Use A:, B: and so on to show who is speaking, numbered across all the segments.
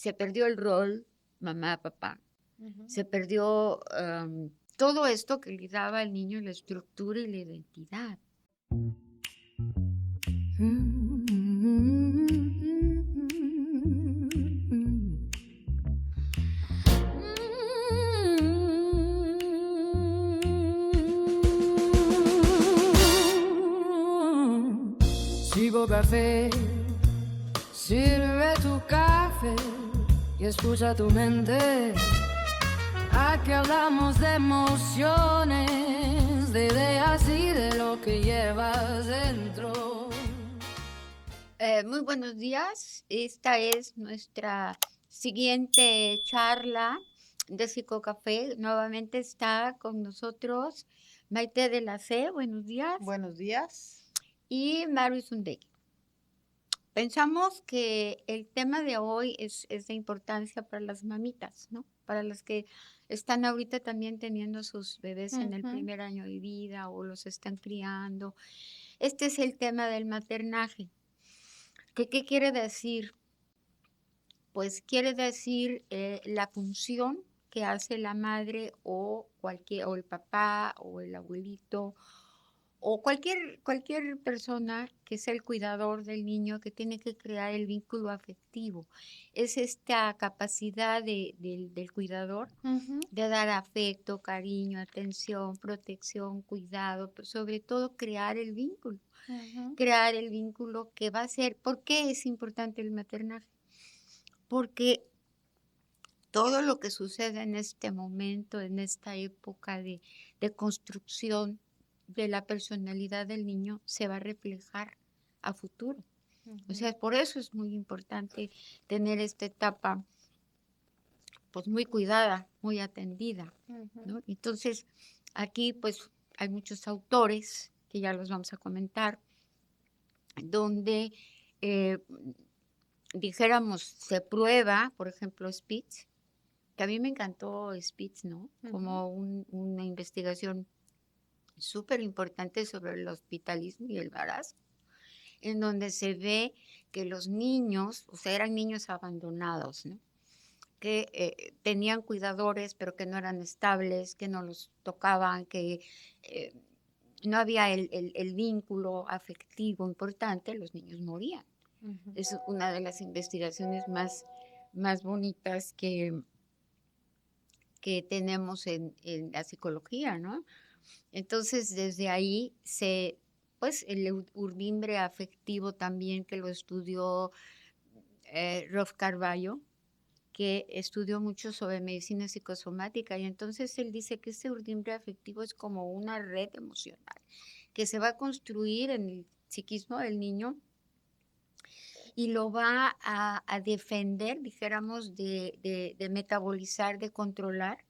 A: se perdió el rol mamá, papá,
B: Ujú.
A: se perdió todo esto que le daba al niño la estructura y la identidad.
C: Sigo café, sirve tu café y escucha tu mente. Aquí hablamos de emociones, de ideas y de lo que llevas dentro.
A: Muy buenos días. Esta es nuestra siguiente charla de Psicocafé. Nuevamente está con nosotros Maite de la C. Buenos días.
B: Buenos días.
A: Y Mary Sundegui. Pensamos que el tema de hoy es de importancia para las mamitas, ¿no? Para las que están ahorita también teniendo sus bebés en el
B: Ujú.
A: primer año de vida o los están criando. Este es el tema del maternaje. ¿Qué quiere decir? Pues quiere decir la función que hace la madre o o el papá o el abuelito o cualquier persona que sea el cuidador del niño que tiene que crear el vínculo afectivo. Es esta capacidad del cuidador
B: Ujú.
A: de dar afecto, cariño, atención, protección, cuidado, pero sobre todo crear el vínculo.
B: Ujú.
A: Crear el vínculo que va a ser. ¿Por qué es importante el maternaje? Porque todo lo que sucede en este momento, en esta época de construcción de la personalidad del niño, se va a reflejar a futuro. O sea,
B: Ujú.
A: por eso es muy importante tener esta etapa pues muy cuidada, muy atendida,
B: Ujú.
A: ¿no? Entonces, aquí pues hay muchos autores que ya los vamos a comentar, donde eh, dijéramos se prueba, por ejemplo, Spitz, que a mí me encantó Spitz, ¿no?
B: Ujú.
A: Como una investigación súper importante sobre el hospitalismo y el embarazo, en donde se ve que los niños, o sea, eran niños abandonados, ¿no? Que tenían cuidadores, pero que no eran estables, que no los tocaban, que eh, no había el vínculo afectivo importante, los niños morían.
B: Ujú.
A: Es una de las investigaciones más bonitas que tenemos en la psicología, ¿no? Entonces, desde ahí pues el urdimbre afectivo también que lo estudió Rolf Carballo, que estudió mucho sobre medicina psicosomática, y entonces él dice que ese urdimbre afectivo es como una red emocional que se va a construir en el psiquismo del niño y lo va a defender, dijéramos, de metabolizar, de controlar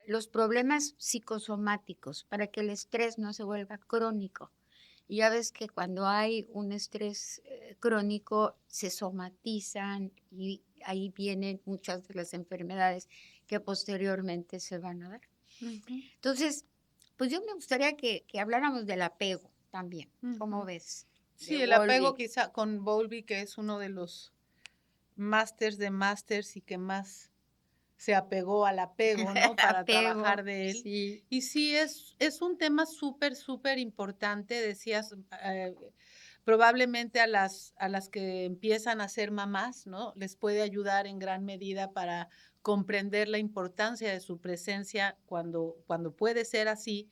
A: los problemas psicosomáticos para que el estrés no se vuelva crónico. Y ya ves que cuando hay un estrés crónico se somatizan y ahí vienen muchas de las enfermedades que posteriormente se van a dar.
B: Ujú.
A: Entonces, pues yo me gustaría que habláramos del apego también. ¿Cómo
B: Ujú.
A: ves? De
B: Sí, el apego
A: Bowlby.
B: quizá con Bowlby, que es uno de los másters de másters y que más se apegó al apego, ¿no? Para
A: Apego,
B: trabajar de él.
A: sí.
B: Y sí, es un tema súper, súper importante, decías, probablemente a las que empiezan a ser mamás, ¿no? Les puede ayudar en gran medida para comprender la importancia de su presencia cuando puede ser así.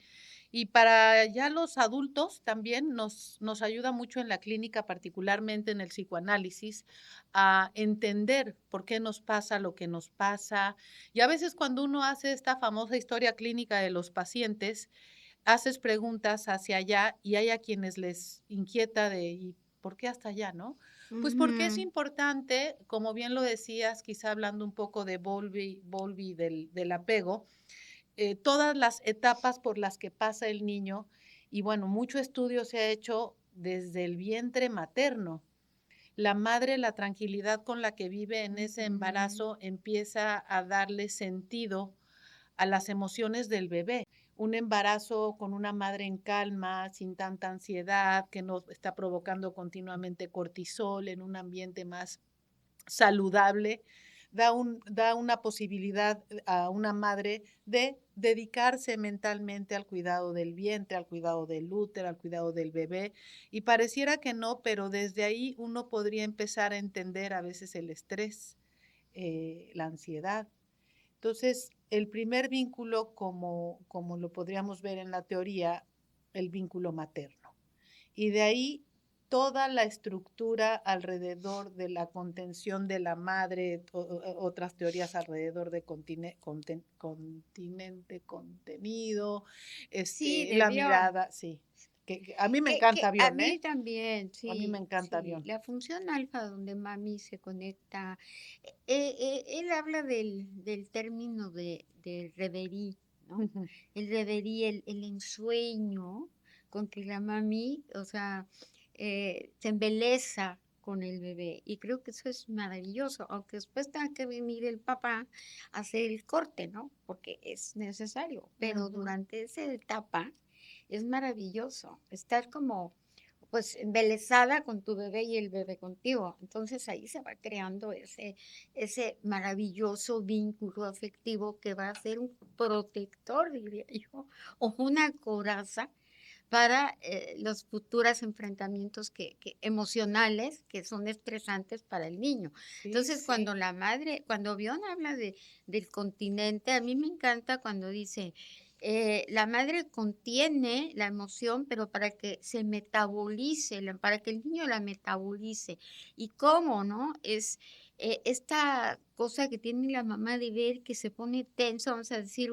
B: Y para ya los adultos también nos ayuda mucho en la clínica, particularmente en el psicoanálisis, a entender por qué nos pasa lo que nos pasa. Y a veces cuando uno hace esta famosa historia clínica de los pacientes, haces preguntas hacia allá y hay a quienes les inquieta de ¿y por qué hasta allá, no? Pues porque es
A: Ujú.
B: importante, como bien lo decías, quizá hablando un poco de Bowlby del apego, todas las etapas por las que pasa el niño y bueno, mucho estudio se ha hecho desde el vientre materno. La madre, la tranquilidad con la que vive en ese
A: Ujú.
B: embarazo empieza a darle sentido a las emociones del bebé. Un embarazo con una madre en calma, sin tanta ansiedad, que no está provocando continuamente cortisol en un ambiente más saludable, da una posibilidad a una madre de dedicarse mentalmente al cuidado del vientre, al cuidado del útero, al cuidado del bebé. Y pareciera que no, pero desde ahí uno podría empezar a entender a veces el estrés, la ansiedad. Entonces, el primer vínculo, como lo podríamos ver en la teoría, el vínculo materno. Y de ahí toda la estructura alrededor de la contención de la madre, otras teorías alrededor de continente contenido,
A: Sí, de
B: la
A: avión.
B: mirada, sí. Que a mí me
A: Que
B: encanta
A: a
B: avión,
A: mí
B: ¿eh?
A: también,
B: A mí me
A: sí,
B: encanta
A: sí.
B: avión.
A: La función alfa donde mami se conecta. Él habla del término de reverie, ¿no?
B: Ujú.
A: El reverie, el ensueño con que la mami, o sea, se embeleza con el bebé. Y creo que eso es maravilloso, aunque después tenga que venir el papá a hacer el corte, ¿no? Porque es necesario. Pero
B: Ujú.
A: durante esa etapa es maravilloso estar como pues embelesada con tu bebé y el bebé contigo. Entonces ahí se va creando ese maravilloso vínculo afectivo que va a ser un protector, diría yo, o una coraza para los futuros enfrentamientos emocionales que son estresantes para el niño.
B: Sí,
A: Entonces,
B: sí.
A: cuando la madre, cuando Bion habla del continente, a mí me encanta cuando dice, la madre contiene la emoción, pero para que se metabolice, para que el niño la metabolice. ¿Y cómo, no? Es esta cosa que tiene la mamá de ver que se pone tenso, vamos a decir,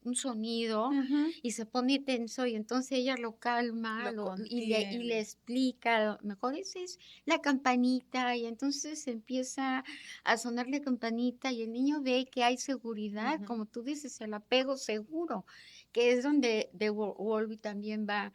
A: un sonido
B: Ujú.
A: y se pone tenso y entonces ella lo calma
B: Lo
A: y le
B: contiene.
A: explica, mejor esa es la campanita y entonces empieza a sonar la campanita y el niño ve que hay seguridad,
B: Ujú.
A: como tú dices, el apego seguro, que es donde Wolby también va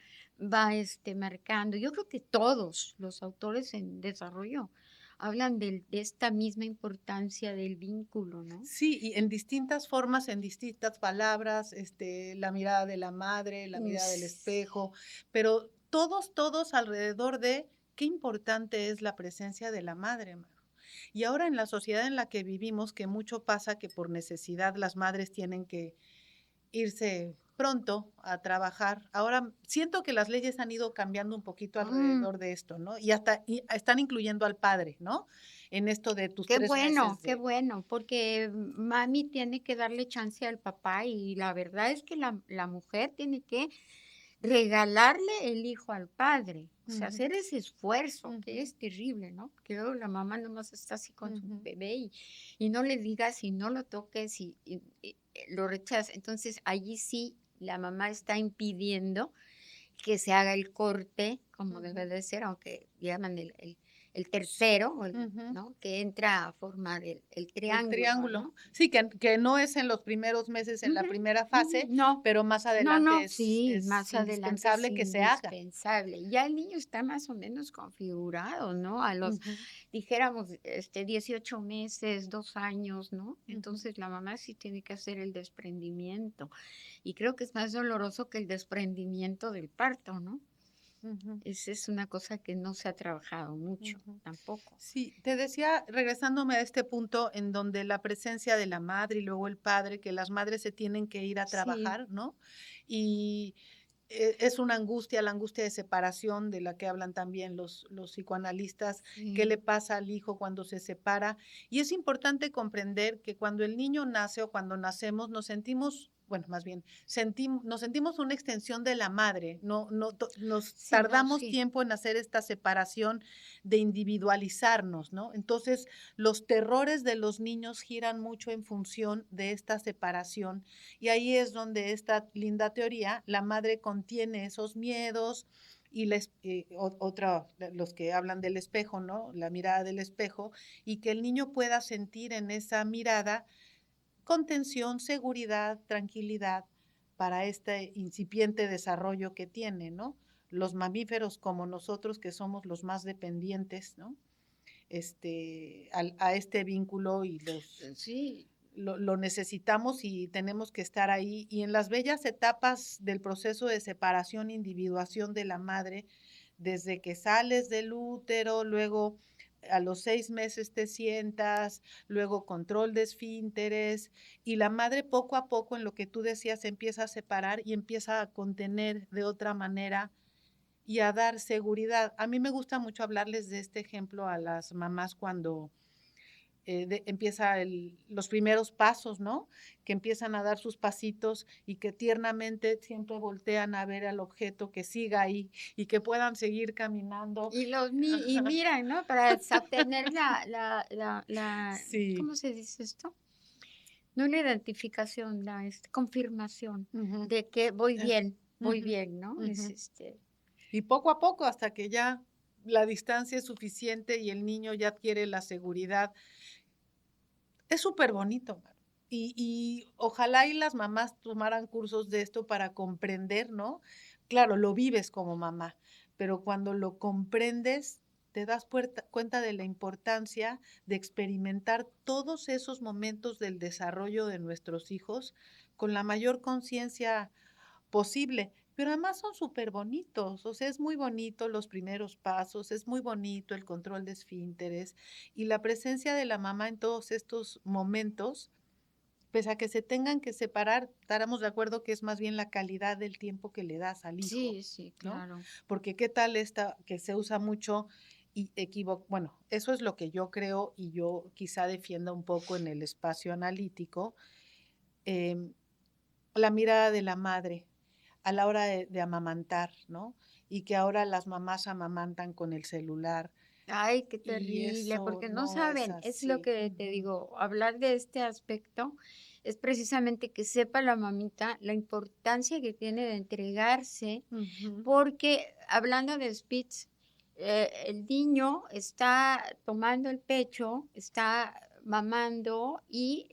A: marcando. Yo creo que todos los autores en desarrollo hablan de esta misma importancia del vínculo, ¿no?
B: Sí, y en distintas formas, en distintas palabras, la mirada de la madre, la mirada del espejo, pero todos alrededor de qué importante es la presencia de la madre, Maru. Y ahora en la sociedad en la que vivimos, que mucho pasa que por necesidad las madres tienen que irse pronto a trabajar. Ahora siento que las leyes han ido cambiando un poquito
A: Mm,
B: alrededor de esto, ¿no? Y hasta están incluyendo al padre, ¿no? En esto de tus 3 meses
A: qué
B: de...
A: bueno, porque mami tiene que darle chance al papá y la verdad es que la mujer tiene que regalarle el hijo al padre, o sea,
B: Ujú,
A: hacer ese esfuerzo, que
B: ujú,
A: es terrible, ¿no? Que luego la mamá nomás está así con su
B: ujú,
A: bebé y no le digas y no lo toques y lo rechaza. Entonces, allí sí la mamá está impidiendo que se haga el corte como debe
B: ujú,
A: de ser, aunque llaman el tercero,
B: ujú.
A: ¿no? Que entra a formar el
B: El
A: triángulo,
B: triángulo.
A: ¿no?
B: Sí, que no es en los primeros meses, en la
A: Ujú,
B: primera
A: ujú,
B: fase,
A: no,
B: pero más
A: no,
B: adelante
A: no, sí,
B: es
A: más adelante es
B: indispensable que se haga.
A: indispensable. Ya el niño está más o menos configurado, ¿no? A los,
B: Ujú,
A: dijéramos, 18 meses, 2 años, ¿no?
B: ujú,
A: Entonces la mamá sí tiene que hacer el desprendimiento. Y creo que es más doloroso que el desprendimiento del parto, ¿no?
B: ujú,
A: Esa es una cosa que no se ha trabajado mucho,
B: ujú.
A: tampoco.
B: Sí, te decía, regresándome a este punto en donde la presencia de la madre y luego el padre, que las madres se tienen que ir a
A: Sí,
B: trabajar, ¿no? Y es una angustia, la angustia de separación de la que hablan también los psicoanalistas, qué le
A: sí.
B: pasa al hijo cuando se separa. Y es importante comprender que cuando el niño nace o cuando nacemos nos sentimos, bueno, más bien, nos sentimos una extensión de la madre, nos
A: Sí, no,
B: tardamos
A: sí.
B: tiempo en hacer esta separación de individualizarnos, ¿no? Entonces, los terrores de los niños giran mucho en función de esta separación y ahí es donde esta linda teoría, la madre contiene esos miedos y los que hablan del espejo, ¿no? La mirada del espejo y que el niño pueda sentir en esa mirada contención, seguridad, tranquilidad para este incipiente desarrollo que tiene, ¿no? Los mamíferos como nosotros, que somos los más dependientes, ¿no? A este vínculo y
A: Sí,
B: lo necesitamos y tenemos que estar ahí. Y en las bellas etapas del proceso de separación, individuación de la madre, desde que sales del útero, luego a los 6 meses te sientas, luego control de esfínteres, y la madre poco a poco, en lo que tú decías, se empieza a separar y empieza a contener de otra manera y a dar seguridad. A mí me gusta mucho hablarles de este ejemplo a las mamás cuando empieza los primeros pasos, ¿no? Que empiezan a dar sus pasitos y que tiernamente siempre voltean a ver al objeto, que siga ahí y que puedan seguir caminando.
A: Y miran, ¿no? Para obtener
B: Sí.
A: ¿cómo se dice esto? No la identificación, confirmación
B: Ujú.
A: de que voy
B: Ujú,
A: bien, ¿no?
B: ujú. Y poco a poco, hasta que ya la distancia es suficiente y el niño ya adquiere la seguridad. Es súper bonito. Y ojalá y las mamás tomaran cursos de esto para comprender, ¿no? Claro, lo vives como mamá, pero cuando lo comprendes, te das cuenta de la importancia de experimentar todos esos momentos del desarrollo de nuestros hijos con la mayor conciencia posible. Pero además son súper bonitos, o sea, es muy bonito los primeros pasos, es muy bonito el control de esfínteres y la presencia de la mamá en todos estos momentos, pese a que se tengan que separar, estaremos de acuerdo que es más bien la calidad del tiempo que le das al hijo,
A: Sí, sí,
B: ¿no?
A: claro.
B: Porque qué tal esta que se usa mucho y bueno, eso es lo que yo creo y yo quizá defienda un poco en el espacio analítico, em, la mirada de la madre a la hora de amamantar, ¿no? Y que ahora las mamás amamantan con el celular
A: Ay, qué
B: y
A: terrible,
B: eso
A: porque no
B: no es
A: saben, es lo
B: así.
A: que te
B: Ujú,
A: digo, hablar de este aspecto es precisamente que sepa la mamita la importancia que tiene de entregarse,
B: ujú,
A: porque hablando de Spitz, el niño está tomando el pecho, está mamando y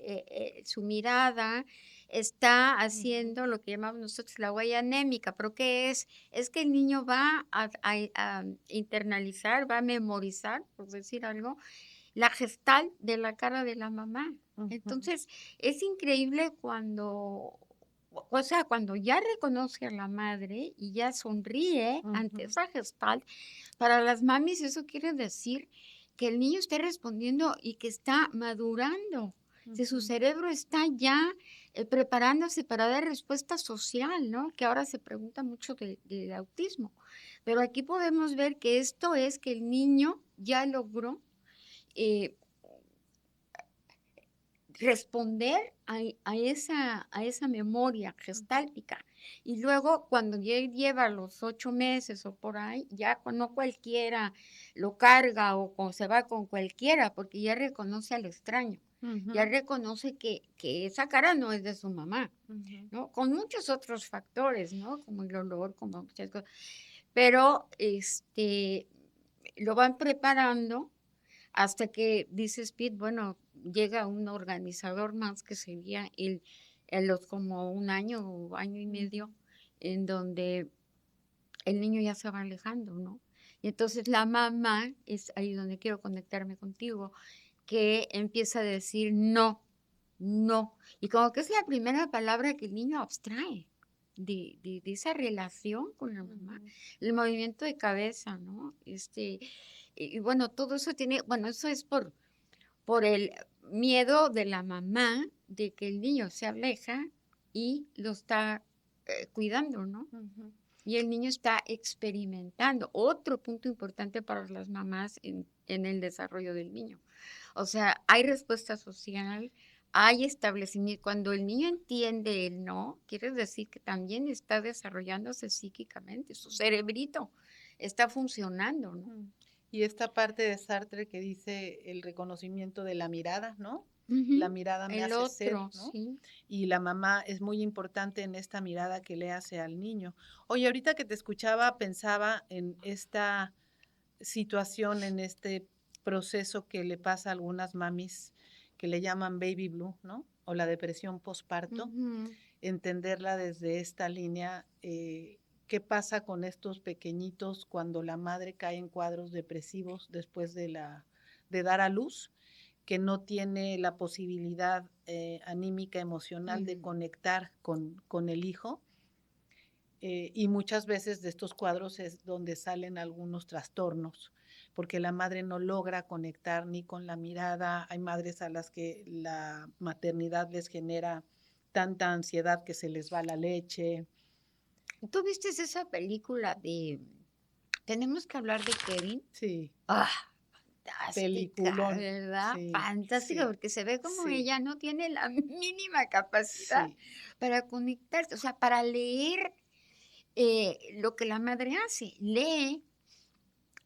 A: su mirada está
B: ujú,
A: haciendo lo que llamamos nosotros la huella anémica. ¿Pero qué es? Es que el niño va a internalizar, va a memorizar, por decir algo, la gestal de la cara de la mamá.
B: ujú,
A: Entonces, es increíble cuando, o sea, cuando ya reconoce a la madre y ya sonríe ante
B: ujú,
A: esa gestal, para las mamis eso quiere decir que el niño está respondiendo y que está madurando. Si su
B: ujú.
A: cerebro está ya preparándose para dar respuesta social, ¿no? Que ahora se pregunta mucho del autismo. Pero aquí podemos ver que esto es que el niño ya logró eh, responder a esa memoria gestáltica. Y luego, cuando ya lleva los 8 meses o por ahí, ya no cualquiera lo carga o se va con cualquiera, porque ya reconoce al extraño. Ya
B: Ujú,
A: reconoce que esa cara no es de su mamá,
B: ujú,
A: ¿no? Con muchos otros factores, ¿no? Como el olor, como muchas cosas. Pero lo van preparando hasta que dice Speed, bueno, llega un organizador más que sería en los como un año o año y
B: ujú,
A: medio, en donde el niño ya se va alejando, ¿no? Y entonces la mamá, es ahí donde quiero conectarme contigo, que empieza a decir no, no. Y como que es la primera palabra que el niño abstrae de esa relación con la mamá.
B: ujú,
A: El movimiento de cabeza, ¿no? Y bueno, todo eso tiene, bueno, eso es por el miedo de la mamá de que el niño se aleja y lo está cuidando, ¿no?
B: ujú.
A: Y el niño está experimentando. Otro punto importante para las mamás en el desarrollo del niño. O sea, hay respuesta social, hay establecimiento. Cuando el niño entiende el no, quiere decir que también está desarrollándose psíquicamente, su cerebrito está funcionando, ¿no?
B: Mm. Y esta parte de Sartre que dice el reconocimiento de la mirada, ¿no? La
A: Ujú.
B: mirada me
A: El
B: hace ser,
A: otro,
B: ¿no?
A: sí.
B: Y la mamá es muy importante en esta mirada que le hace al niño. Oye, ahorita que te escuchaba, pensaba en esta situación, en este proceso que le pasa a algunas mamis que le llaman baby blue, ¿no? O la depresión postparto,
A: Ujú.
B: entenderla desde esta línea. ¿Qué pasa con estos pequeñitos cuando la madre cae en cuadros depresivos después de dar a luz, que no tiene la posibilidad anímica, emocional de
A: Mm.
B: conectar con el hijo? Y muchas veces de estos cuadros es donde salen algunos trastornos. porque la madre no logra conectar ni con la mirada. Hay madres a las que la maternidad les genera tanta ansiedad que se les va la leche.
A: ¿Tú viste esa película de Tenemos que hablar de Kevin?
B: Sí,
A: Ah, fantástica,
B: peliculón.
A: ¿verdad?
B: Sí,
A: Fantástica,
B: sí,
A: porque se ve como
B: sí,
A: ella no tiene la mínima capacidad
B: sí.
A: para conectarse, o sea, para leer lo que la madre hace. Lee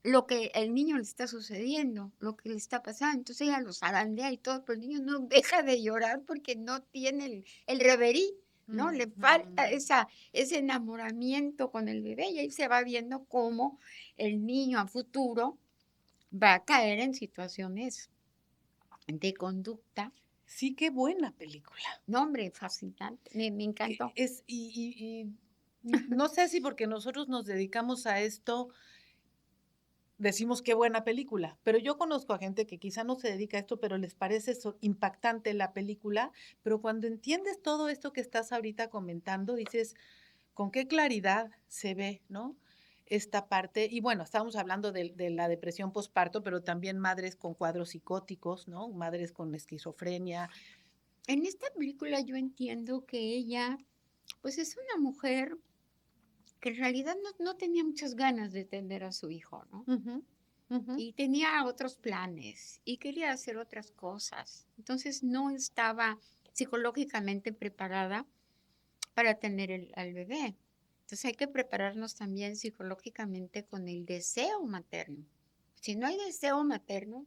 A: lo que el niño le está sucediendo, lo que le está pasando. Entonces ella lo zarandea y todo, pero el niño no deja de llorar porque no tiene el reverí, ¿no? Le falta
B: Ujú.
A: ese enamoramiento con el bebé y ahí se va viendo cómo el niño a futuro va a caer en situaciones de conducta.
B: Sí, qué buena película.
A: No, hombre, fascinante, me encantó.
B: No sé si porque nosotros nos dedicamos a esto, decimos qué buena película, pero yo conozco a gente que quizá no se dedica a esto, pero les parece impactante la película, pero cuando entiendes todo esto que estás ahorita comentando, dices, con qué claridad se ve, ¿no? Esta parte, y bueno, estábamos hablando de la depresión postparto, pero también madres con cuadros psicóticos, ¿no? Madres con esquizofrenia.
A: En esta película yo entiendo que ella, pues es una mujer que en realidad no tenía muchas ganas de tener a su hijo, ¿no?
B: Ujú, ujú.
A: Y tenía otros planes y quería hacer otras cosas. Entonces no estaba psicológicamente preparada para tener al bebé. Entonces hay que prepararnos también psicológicamente con el deseo materno. Si no hay deseo materno,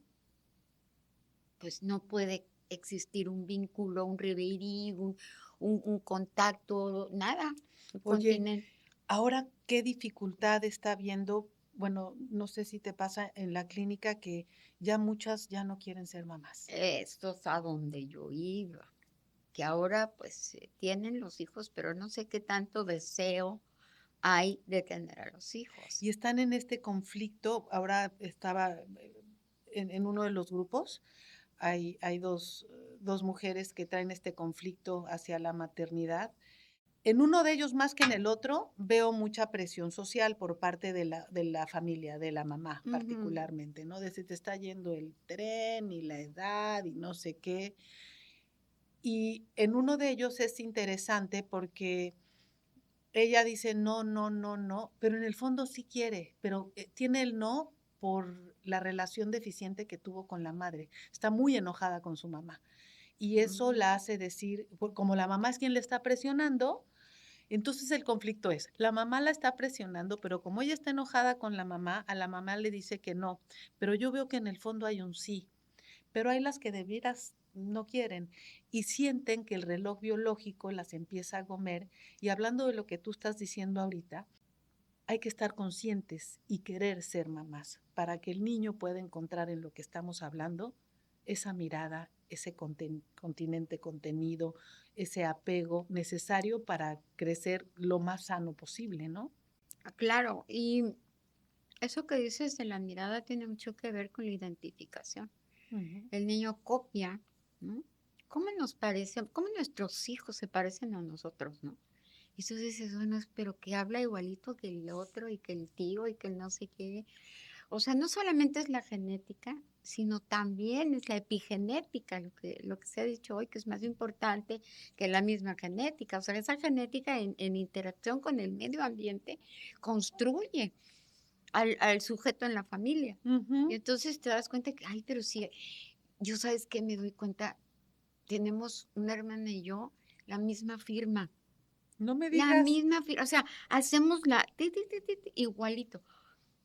A: pues no puede existir un vínculo, un reverí, un contacto, nada, un
B: Oye,
A: continente.
B: ahora, ¿qué dificultad está viendo? Bueno, no sé si te pasa en la clínica que ya muchas ya no quieren ser mamás.
A: Esto es a donde yo iba, que ahora pues tienen los hijos, pero no sé qué tanto deseo hay de tener a los hijos.
B: Y están en este conflicto. Ahora estaba en uno de los grupos, hay dos mujeres que traen este conflicto hacia la maternidad. En uno de ellos más que en el otro, veo mucha presión social por parte de la familia, de la mamá
A: Ujú.
B: particularmente, ¿no? De se te está yendo el tren y la edad y no sé qué. Y en uno de ellos es interesante porque ella dice no, no, no, no, pero en el fondo sí quiere, pero tiene el no por la relación deficiente que tuvo con la madre. Está muy enojada con su mamá. Y eso la hace decir, como la mamá es quien le está presionando, entonces el conflicto es, la mamá la está presionando, pero como ella está enojada con la mamá, a la mamá le dice que no, pero yo veo que en el fondo hay un sí, pero hay las que de veras no quieren y sienten que el reloj biológico las empieza a comer. Y hablando de lo que tú estás diciendo ahorita, hay que estar conscientes y querer ser mamás para que el niño pueda encontrar en lo que estamos hablando esa mirada, ese continente contenido, ese apego necesario para crecer lo más sano posible, ¿no?
A: Claro, y eso que dices de la mirada tiene mucho que ver con la identificación.
B: Ujú.
A: El niño copia, ¿no? ¿Cómo nos parece, cómo nuestros hijos se parecen a nosotros, ¿no? Y tú dices, bueno, pero que habla igualito que el otro y que el tío y que el no sé qué. O sea, no solamente es la genética, sino también es la epigenética, lo que se ha dicho hoy, que es más importante que la misma genética. O sea, esa genética en interacción con el medio ambiente construye al sujeto en la familia. Y
B: Ujú.
A: entonces te das cuenta que, ay, pero sí, yo sabes que me doy cuenta, tenemos una hermana y yo la misma firma.
B: No me
A: La
B: digas,
A: misma firma, o sea, hacemos la igualito.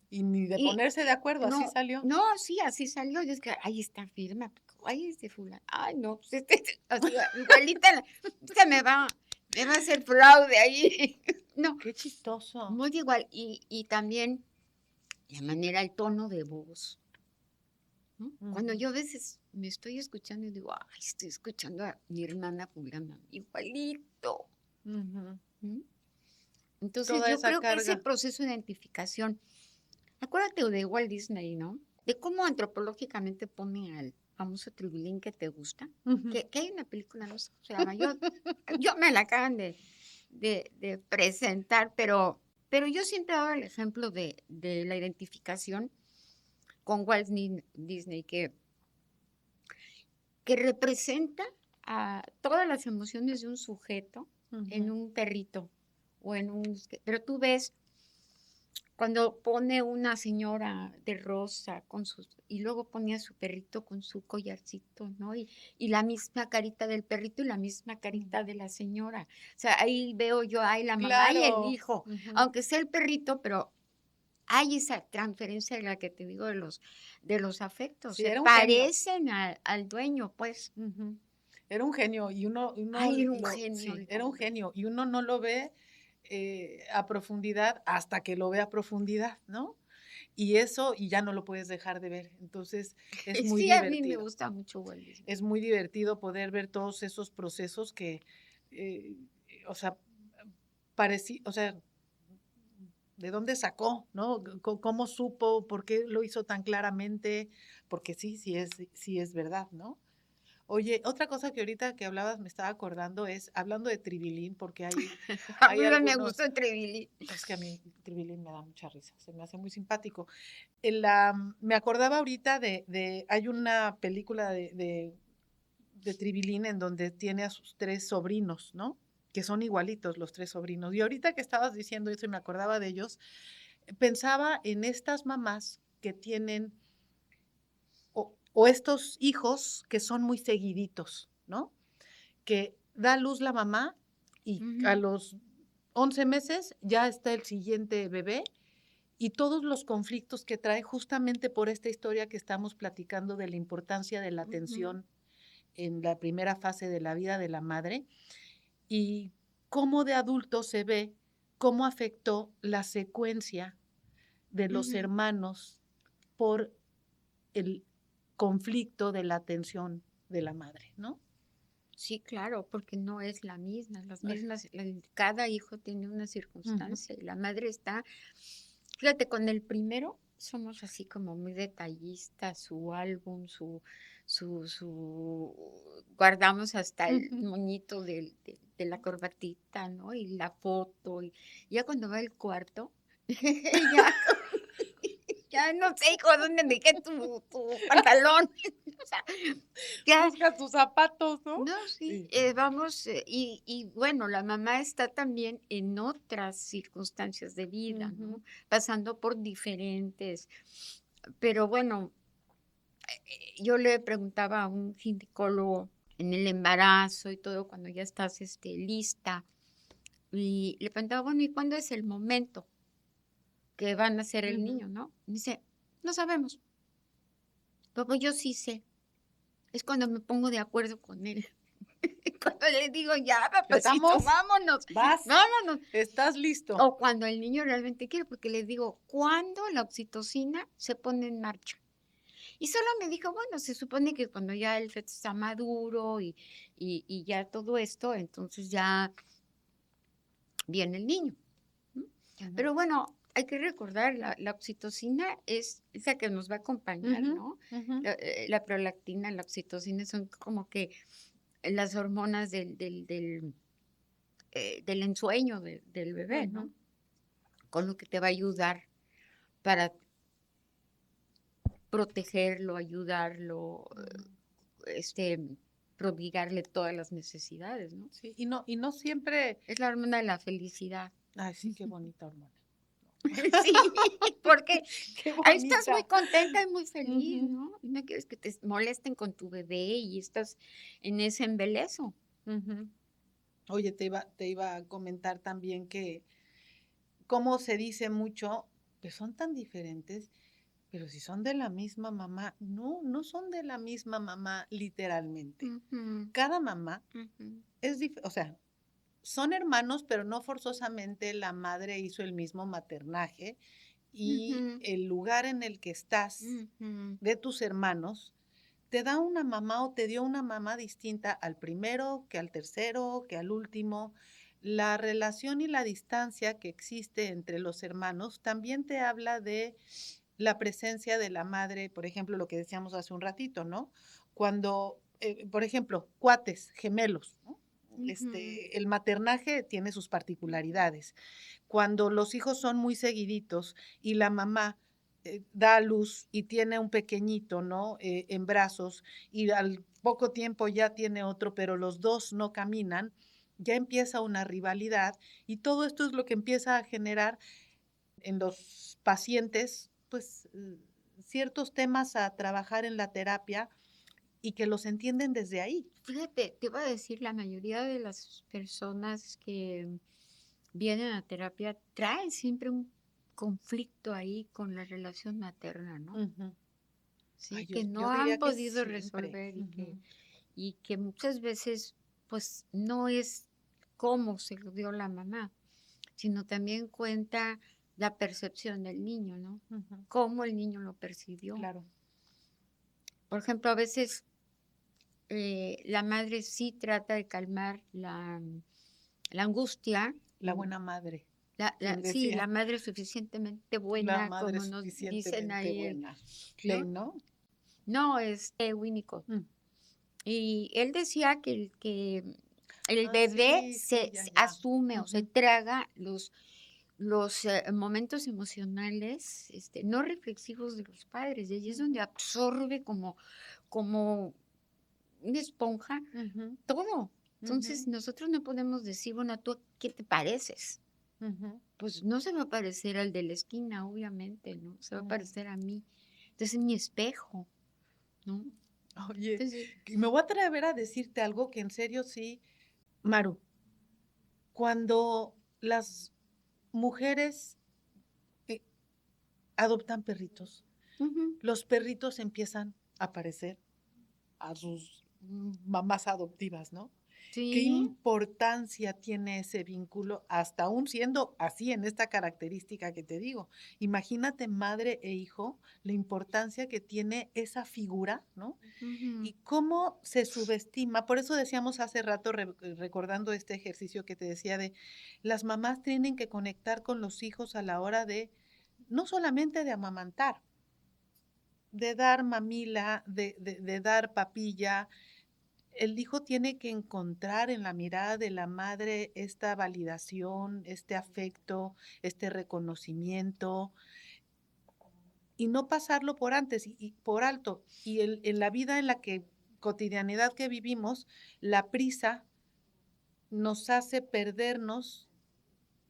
B: y ni de
A: Y
B: ponerse de acuerdo, así
A: no,
B: salió.
A: no, sí, así salió. Y es que ahí está firma. Ay, es de fulano. Ay, no, pues así, igualita, se me va a hacer fraude ahí. No,
B: Qué chistoso.
A: muy igual. Y también la manera, el tono de voz, ¿no? Cuando
B: Ujú,
A: yo a veces me estoy escuchando y digo, ay, estoy escuchando a mi hermana fulana, igualito.
B: ujú.
A: ¿Mm? Entonces
B: Toda
A: yo
B: esa
A: creo que ese
B: carga.
A: proceso de identificación, acuérdate de Walt Disney, ¿no? De cómo antropológicamente pone al famoso Tribilín que te gusta,
B: Ujú.
A: que hay una película, no sé cómo se llama, yo me la acaban de presentar, pero yo siempre he dado el ejemplo de la identificación con Walt Disney, que representa a todas las emociones de un sujeto en un perrito o en un... Pero tú ves cuando pone una señora de rosa con sus... y luego ponía a su perrito con su collarcito, ¿no? Y la misma carita del perrito y la misma carita de la señora. O sea, ahí veo yo, hay la mamá y el
B: Claro.
A: hijo,
B: Ujú.
A: aunque sea el perrito, pero hay esa transferencia de la que te digo de los afectos.
B: Sí,
A: Se
B: era un genio.
A: parecen al dueño, pues.
B: Ujú. Era un genio y uno
A: Ay, era un
B: lo
A: genio
B: sí,
A: el
B: era un
A: hombre.
B: genio y uno no lo ve, a profundidad hasta que lo ve a profundidad, ¿no? Y ya no lo puedes dejar de ver. Entonces, es muy
A: Sí, a mí me
B: divertido.
A: gusta mucho Walt Disney.
B: Es muy divertido poder ver todos esos procesos que, eh, o sea, o sea, ¿de dónde sacó, no? ¿Cómo supo? ¿Por qué lo hizo tan claramente? Porque sí es verdad, ¿no? Oye, otra cosa que ahorita que hablabas me estaba acordando es, hablando de Tribilín, porque
A: A mí
B: hay
A: me
B: algunos,
A: gusta Trevilly.
B: es que a mí Tribilín me da mucha risa, se me hace muy simpático. Me acordaba ahorita hay una película de Tribilín en donde tiene a sus 3 sobrinos, ¿no? Que son igualitos los 3 sobrinos. Y ahorita que estabas diciendo eso y me acordaba de ellos, pensaba en estas mamás que tienen o estos hijos que son muy seguiditos, ¿no? Que da a luz la mamá y a los 11 meses ya está el siguiente bebé y todos los conflictos que trae justamente por esta historia que estamos platicando de la importancia de la atención en la primera fase de la vida de la madre y cómo de adulto se ve cómo afectó la secuencia de los hermanos por el conflicto de la atención de la madre, ¿no?
A: Sí, claro, porque no es la misma. Cada hijo tiene una circunstancia y la madre está, fíjate, con el primero somos así como muy detallistas, su álbum, guardamos hasta el moñito de la corbatita, ¿no? Y la foto, y ya cuando va al cuarto, ya, ya no sé, hijo, ¿dónde dejé tu pantalón? O sea, ya,
B: Busca tus zapatos, ¿no?
A: no, sí,
B: Sí.
A: vamos, y bueno, la mamá está también en otras circunstancias de vida, ¿no? Pasando por diferentes, pero bueno, yo le preguntaba a un ginecólogo en el embarazo y todo, cuando ya estás lista, y le preguntaba, bueno, ¿y cuándo es el momento que van a nacer el niño, no? Y dice, no sabemos, pero pues yo sí sé, es cuando me pongo de acuerdo con él. Cuando le digo, ya, papacito,
B: ¿Estamos?
A: vámonos,
B: Vas,
A: vámonos.
B: estás listo.
A: O cuando el niño realmente quiere, porque le digo, ¿cuándo la oxitocina se pone en marcha? Y solo me dijo, bueno, se supone que cuando ya el feto está maduro y ya todo esto, entonces ya viene el niño. Pero bueno, hay que recordar, la oxitocina es esa que nos va a acompañar, ¿no? La prolactina, la oxitocina son como que las hormonas del ensueño del bebé, ¿no? Con lo que te va a ayudar para protegerlo, ayudarlo, prodigarle todas las necesidades, ¿no?
B: Sí, y no siempre,
A: Es la hormona de la felicidad.
B: ay, sí, qué bonita hormona.
A: Sí, porque
B: Qué
A: ahí estás muy
B: bonita.
A: contenta y muy feliz, ¿no? Y no quieres que te molesten con tu bebé y estás en ese embelezo.
B: Oye, te iba a comentar también que, como se dice mucho, pues son tan diferentes, pero si son de la misma mamá, no, no son de la misma mamá literalmente. Cada mamá es diferente, o sea, son hermanos, pero no forzosamente la madre hizo el mismo maternaje y el lugar en el que estás de tus hermanos te da una mamá o te dio una mamá distinta al primero, que al tercero, que al último. La relación y la distancia que existe entre los hermanos también te habla de la presencia de la madre, por ejemplo, lo que decíamos hace un ratito, ¿no? Cuando, por ejemplo, cuates, gemelos, ¿no? El maternaje tiene sus particularidades. Cuando los hijos son muy seguiditos y la mamá da a luz y tiene un pequeñito, ¿no? En brazos y al poco tiempo ya tiene otro, pero los dos no caminan, ya empieza una rivalidad y todo esto es lo que empieza a generar en los pacientes, pues ciertos temas a trabajar en la terapia y que los entienden desde ahí.
A: Fíjate, te iba a decir, la mayoría de las personas que vienen a terapia traen siempre un conflicto ahí con la relación materna, ¿no?
B: Ujú.
A: Sí,
B: Ay,
A: que no
B: yo
A: han
B: diría que
A: podido
B: siempre.
A: resolver
B: Ujú.
A: y que muchas veces pues no es cómo se lo dio la mamá, sino también cuenta la percepción del niño, ¿no?
B: Ujú.
A: Cómo el niño lo percibió.
B: Claro.
A: Por ejemplo, a veces la madre sí trata de calmar la angustia.
B: La buena madre, quien
A: Sí, la
B: decía,
A: madre suficientemente
B: la
A: buena,
B: madre
A: como nos dicen
B: suficientemente
A: ahí,
B: buena.
A: ¿no?
B: Klein, ¿no?
A: No, es Winnicott.
B: Mm.
A: Y él decía que el
B: Ah,
A: bebé
B: sí, sí, ya,
A: se
B: ya.
A: asume o se
B: Ujú.
A: traga los momentos emocionales no reflexivos de los padres. Y ahí es donde absorbe como una esponja
B: Ujú,
A: todo. Entonces
B: ujú,
A: nosotros no podemos decir, bueno, ¿tú a qué te pareces?
B: ujú,
A: Pues no se va a parecer al de la esquina, obviamente, ¿no? Se va a
B: ujú.
A: parecer a mí. Entonces es mi espejo, ¿no?
B: Oye,
A: Entonces,
B: y me voy a atrever a decirte algo que en serio sí, Maru, cuando las mujeres eh, adoptan perritos,
A: ujú,
B: los perritos empiezan a parecer a sus mamás adoptivas, ¿no? ¿Qué
A: sí,
B: importancia tiene ese vínculo, hasta aún siendo así en esta característica que te digo? Imagínate madre e hijo, la importancia que tiene esa figura, ¿no?
A: ujú,
B: Y cómo se subestima. Por eso decíamos hace rato, recordando este ejercicio que te decía de las mamás tienen que conectar con los hijos a la hora de, no solamente de amamantar, de dar mamila, de dar papilla. El hijo tiene que encontrar en la mirada de la madre esta validación, este afecto, este reconocimiento y no pasarlo por antes y por alto. Y en la vida en la que cotidianidad que vivimos, la prisa nos hace perdernos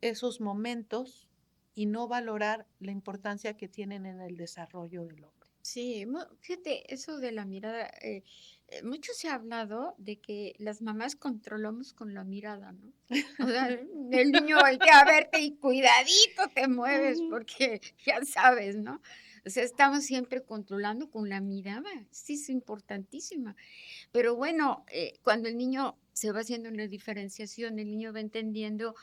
B: esos momentos y no valorar la importancia que tienen en el desarrollo del hombre.
A: sí, fíjate, eso de la mirada, mucho se ha hablado de que las mamás controlamos con la mirada, ¿no? O sea, el niño voltea a verte y cuidadito te mueves
B: Ujú.
A: porque ya sabes, ¿no? O sea, estamos siempre controlando con la mirada, sí es importantísima. Pero bueno, cuando el niño se va haciendo una diferenciación, el niño va entendiendo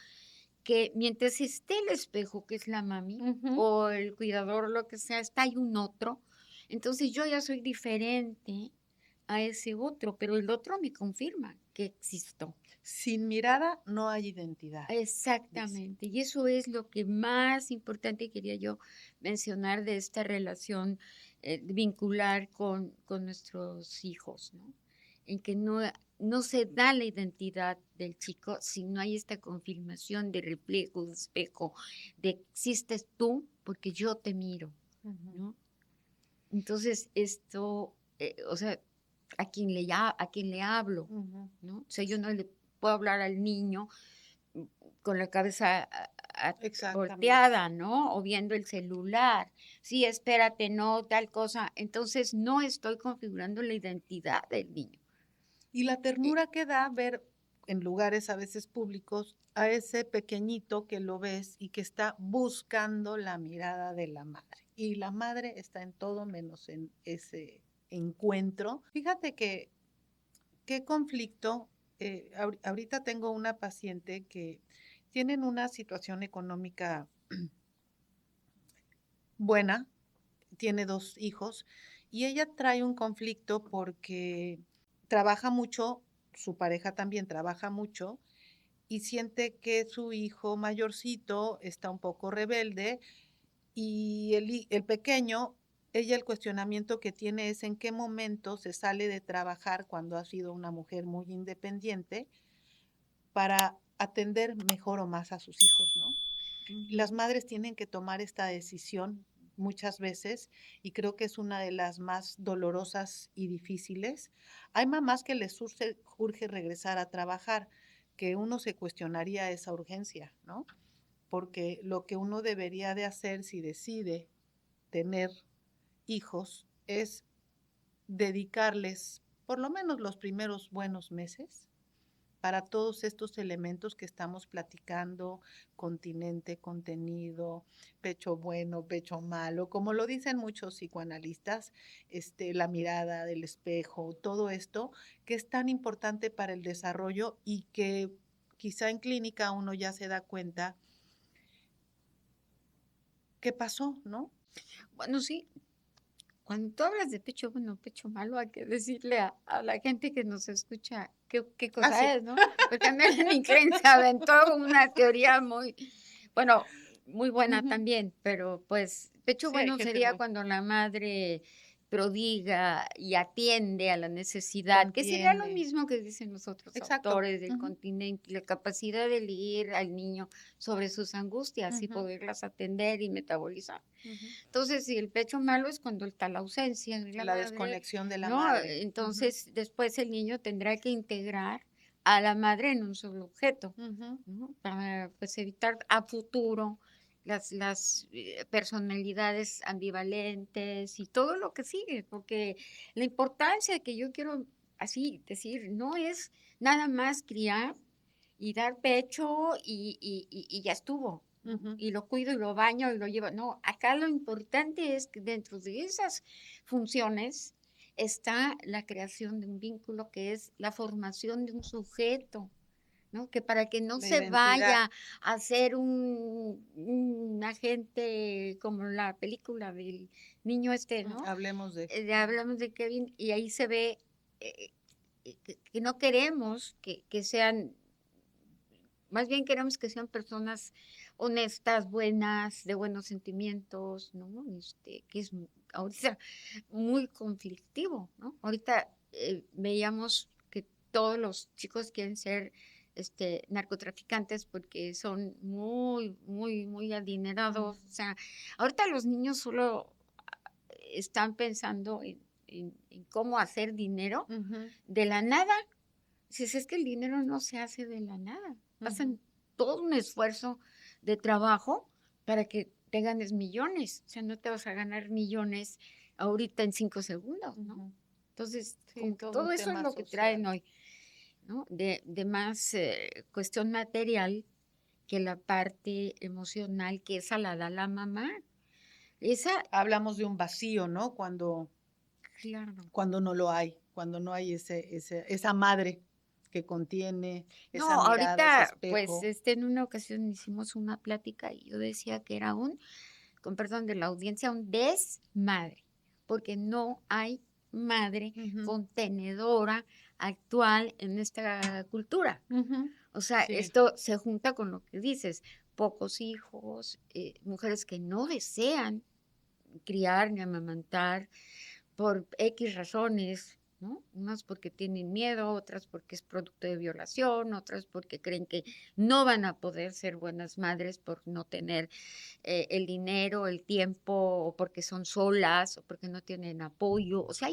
A: que mientras esté el espejo, que es la mami,
B: Ujú.
A: o el cuidador, lo que sea, está hay un otro, entonces yo ya soy diferente a ese otro, pero el otro me confirma que existo.
B: Sin mirada no hay identidad, dice.
A: Exactamente, y eso es lo que más importante quería yo mencionar de esta relación vincular con nuestros hijos, ¿no? En que no se da la identidad del chico si no hay esta confirmación de reflejo, de espejo, de que existes tú porque yo te miro,
B: Ujú,
A: ¿no? Entonces, esto, o sea, a quien le hablo,
B: ujú.
A: ¿no? O sea, yo no le puedo hablar al niño mm, con la cabeza
B: Exactamente.
A: volteada, ¿no? O viendo el celular. Sí, espérate, no, tal cosa. Entonces, no estoy configurando la identidad del niño.
B: Y la
A: Eh,
B: ternura que da ver en lugares a veces públicos a ese pequeñito que lo ves y que está buscando la mirada de la madre. Y la madre está en todo menos en ese encuentro. Fíjate que qué conflicto. Ahorita tengo una paciente que tienen una situación económica buena, tiene 2 hijos, y ella trae un conflicto porque trabaja mucho, su pareja también trabaja mucho, y siente que su hijo mayorcito está un poco rebelde, y el pequeño, ella el cuestionamiento que tiene es en qué momento se sale de trabajar cuando ha sido una mujer muy independiente para atender mejor o más a sus hijos, ¿no? Las
A: ujú,
B: madres tienen que tomar esta decisión muchas veces, y creo que es una de las más dolorosas y difíciles. Hay mamás que les urge regresar a trabajar, que uno se cuestionaría esa urgencia, ¿no? Porque lo que uno debería de hacer si decide tener hijos es dedicarles por lo menos los primeros buenos meses para todos estos elementos que estamos platicando: continente, contenido, pecho bueno, pecho malo, como lo dicen muchos psicoanalistas, la mirada del espejo, todo esto que es tan importante para el desarrollo y que quizá en clínica uno ya se da cuenta qué pasó, ¿no?
A: Bueno, sí, cuando tú hablas de pecho bueno, pecho malo, hay que decirle a la gente que nos escucha qué
B: Ah,
A: cosa
B: sí.
A: es, ¿no? Porque a Melanie Klein se aventó una teoría muy, bueno, muy buena
B: Ujú.
A: también, pero pues pecho
B: Sí, hay
A: bueno
B: gente
A: sería
B: muy
A: cuando la madre prodiga y atiende a la necesidad, que sería lo
B: contiene.
A: mismo que dicen los otros
B: Exacto.
A: autores del
B: Ujú,
A: continente, la capacidad de leer al niño sobre sus angustias y
B: ujú,
A: poderlas atender y metabolizar.
B: ujú.
A: Entonces, si el pecho malo es cuando está la ausencia de la
B: La
A: madre,
B: desconexión de la
A: ¿no?
B: madre. Ujú,
A: Entonces, después el niño tendrá que integrar a la madre en un solo objeto,
B: ujú.
A: ¿no? Para pues evitar a futuro las personalidades ambivalentes y todo lo que sigue, porque la importancia que yo quiero así decir no es nada más criar y dar pecho y ya estuvo, ¿no?
B: Ujú.
A: Y lo cuido y lo baño y lo llevo. No, acá lo importante es que dentro de esas funciones está la creación de un vínculo que es la formación de un sujeto, ¿no? Que para que no
B: La
A: se
B: identidad.
A: vaya a ser un agente como la película del niño este, ¿no?
B: Hablemos de.
A: Hablamos de Kevin y ahí se ve eh, que no queremos que sean, más bien queremos que sean personas honestas, buenas, de buenos sentimientos, ¿no? Que es ahorita muy conflictivo, ¿no? Ahorita veíamos que todos los chicos quieren ser narcotraficantes porque son muy, muy, muy adinerados. O sea, ahorita los niños solo están pensando en cómo hacer dinero
B: Ujú,
A: de la nada. Si es que el dinero no se hace de la nada,
B: ujú,
A: pasan todo un esfuerzo de trabajo para que te ganes millones. O sea, no te vas a ganar millones ahorita en 5 segundos, ¿no?
B: ujú.
A: Entonces,
B: Sí,
A: como que
B: todo un
A: todo eso es
B: tema
A: lo que traen
B: social.
A: hoy, ¿no? De más cuestión material que la parte emocional que esa la da la mamá. Esa,
B: Hablamos de un vacío, ¿no?
A: claro.
B: Cuando no lo hay, cuando no hay esa madre que contiene, esa
A: No,
B: mirada, ese
A: ahorita, pues,
B: espejo.
A: en una ocasión hicimos una plática y yo decía que era con perdón de la audiencia, un desmadre, porque no hay madre
B: Ujú,
A: contenedora actual en esta cultura.
B: ujú.
A: O sea,
B: Sí.
A: esto se junta con lo que dices, pocos hijos, mujeres que no desean criar ni amamantar, por X razones, ¿no? Unas porque tienen miedo, otras porque es producto de violación, otras porque creen que no van a poder ser buenas madres por no tener el dinero, el tiempo, o porque son solas, o porque no tienen apoyo. O sea,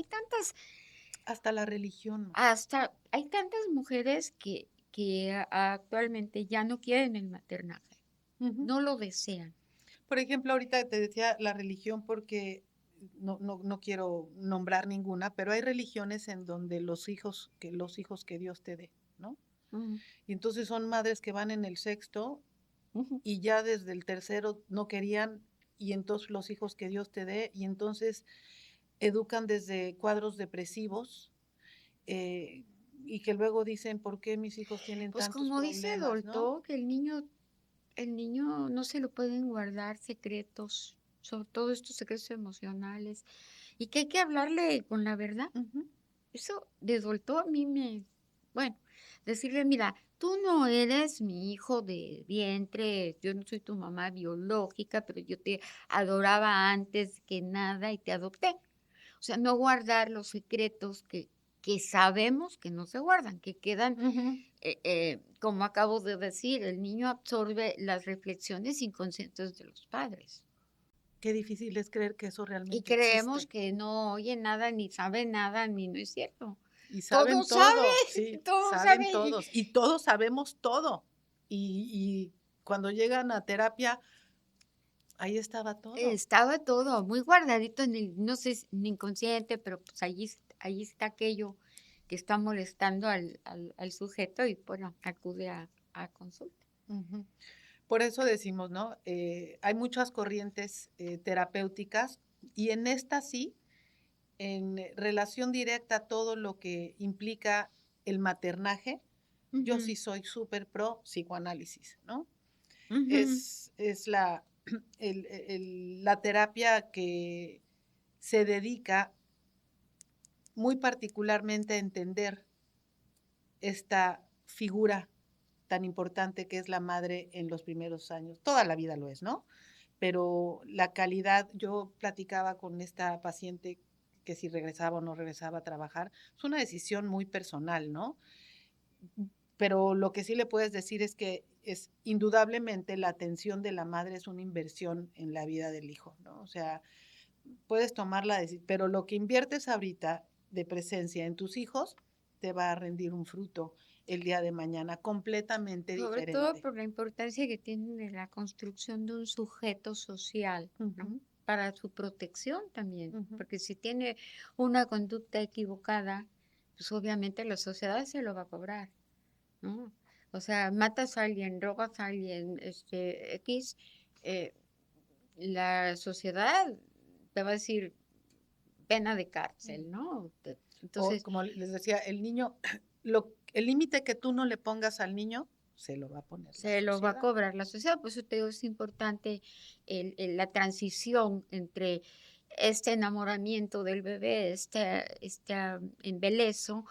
B: Hasta la religión.
A: hay tantas mujeres que actualmente ya no quieren el maternaje,
B: Ujú.
A: no lo desean.
B: Por ejemplo, ahorita te decía la religión porque no quiero nombrar ninguna, pero hay religiones en donde los hijos que Dios te dé, ¿no?
A: Ujú,
B: Y entonces son madres que van en el sexto
A: ujú.
B: y ya desde el tercero no querían, y entonces los hijos que Dios te dé, y entonces educan desde cuadros depresivos, eh, y que luego dicen, ¿por qué mis hijos tienen
A: Pues
B: tantos
A: como dice
B: problemas, no?
A: Dolto, que el niño no se lo pueden guardar secretos, sobre todo estos secretos emocionales, y que hay que hablarle con la verdad.
B: Ujú,
A: Eso de Dolto a mí bueno, decirle, mira, tú no eres mi hijo de vientre, yo no soy tu mamá biológica, pero yo te adoraba antes que nada y te adopté. O sea, no guardar los secretos que sabemos que no se guardan, que quedan,
B: ujú.
A: como acabo de decir, el niño absorbe las reflexiones inconscientes de los padres.
B: Qué difícil es creer que eso
A: Y
B: realmente
A: creemos
B: existe.
A: que no oye nada, ni sabe nada, ni no es cierto.
B: Y
A: Todo
B: saben
A: sabe,
B: todo, sí,
A: todo
B: saben
A: sabe.
B: todos. Y todos sabemos todo. Y cuando llegan a terapia, ahí estaba todo.
A: Estaba todo muy guardadito en el, no sé, en el inconsciente, pero pues ahí está aquello que está molestando al sujeto y bueno, acude a consulta.
B: Ujú. Por eso decimos, ¿no? Hay muchas corrientes terapéuticas y en esta sí, en relación directa a todo lo que implica el maternaje, yo
A: Ujú,
B: sí soy súper pro psicoanálisis, ¿no?
A: ujú.
B: Es la, la terapia que se dedica muy particularmente a entender esta figura tan importante que es la madre en los primeros años. Toda la vida lo es, ¿no? Pero la calidad, yo platicaba con esta paciente que si regresaba o no regresaba a trabajar, es una decisión muy personal, ¿no? Pero lo que sí le puedes decir es que es indudablemente la atención de la madre es una inversión en la vida del hijo, ¿no? O sea, puedes tomar la decisión, pero lo que inviertes ahorita de presencia en tus hijos te va a rendir un fruto el día de mañana completamente
A: Sobre todo
B: diferente.
A: por la importancia que tiene en la construcción de un sujeto social, ¿no?
B: Ujú,
A: Para su protección también,
B: ujú.
A: porque si tiene una conducta equivocada, pues obviamente la sociedad se lo va a cobrar, ¿no? O sea, matas a alguien, robas a alguien, X, eh, la sociedad te va a decir pena de cárcel, ¿no?
B: O
A: Entonces,
B: como les decía, el niño, el límite que tú no le pongas al niño, se lo va a poner la
A: se lo va a
B: sociedad.
A: cobrar la sociedad. Por eso te digo, es importante la transición entre este enamoramiento del bebé, este embelezo,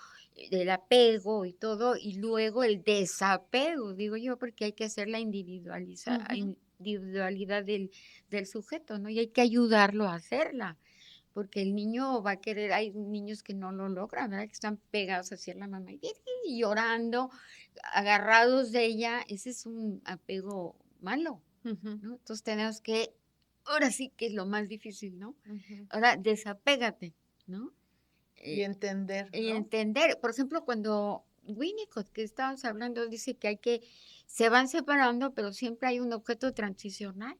A: del apego y todo, y luego el desapego, digo yo, porque hay que hacer la
B: Ujú.
A: individualidad del sujeto, ¿no? Y hay que ayudarlo a hacerla porque el niño va a querer, hay niños que no lo logran, ¿verdad? Que están pegados hacia la mamá y llorando, agarrados de ella, ese es un apego malo,
B: Ujú,
A: ¿no? Entonces tenemos que, ahora sí que es lo más difícil, ¿no?
B: ujú.
A: Ahora desapégate, ¿no?
B: Y
A: Eh,
B: entender,
A: y
B: ¿no?
A: entender, por ejemplo, cuando Winnicott, que estábamos hablando, dice que se van separando, pero siempre hay un objeto transicional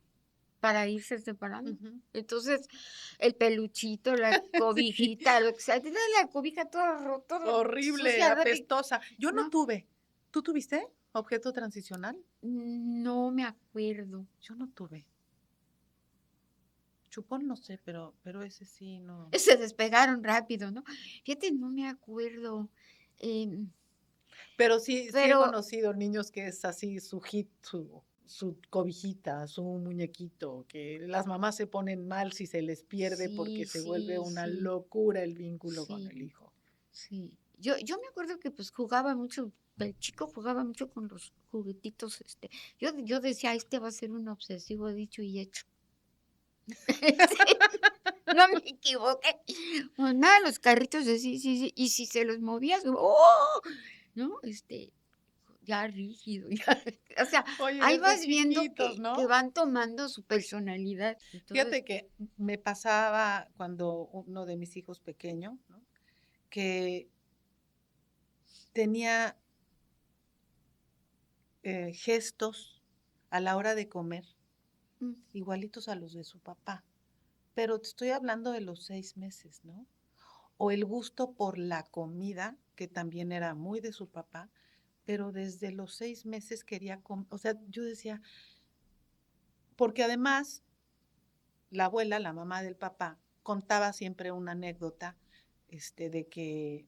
A: para irse separando.
B: Ujú.
A: Entonces, el peluchito, la
B: Sí,
A: cobijita, lo que sea, tiene la cobija toda
B: horrible,
A: sucia,
B: apestosa. Yo no
A: ¿no?
B: tuve. ¿Tú tuviste objeto transicional?
A: No me acuerdo.
B: Yo no tuve. Chupón no sé, pero ese sí no.
A: Se despegaron rápido, ¿no? Fíjate, no me acuerdo. Em,
B: Pero sí, sí he
A: pero
B: conocido niños que es así su hit, su cobijita, su muñequito, que las mamás se ponen mal si se les pierde porque
A: sí,
B: se vuelve
A: sí,
B: una
A: sí,
B: locura el vínculo con
A: sí,
B: el hijo.
A: sí. Yo me acuerdo que pues jugaba mucho, el chico jugaba mucho con los juguetitos, yo decía, este va a ser un obsesivo dicho y hecho. Sí, no me equivoqué. Pues nada, los carritos de sí, sí, sí, y si se los movías, ¡oh! ¿No? Ya rígido, ya, o sea,
B: Oye,
A: ahí
B: desde
A: vas viendo
B: chiquitos,
A: que
B: ¿no?
A: van tomando su personalidad. Entonces,
B: Fíjate que me pasaba cuando uno de mis hijos pequeño, ¿no? Que tenía gestos a la hora de comer
A: mm,
B: igualitos a los de su papá. Pero te estoy hablando de los 6 meses, ¿no? O el gusto por la comida, que también era muy de su papá, pero desde los 6 meses quería comer. O sea, yo decía, porque además la abuela, la mamá del papá, contaba siempre una anécdota, de que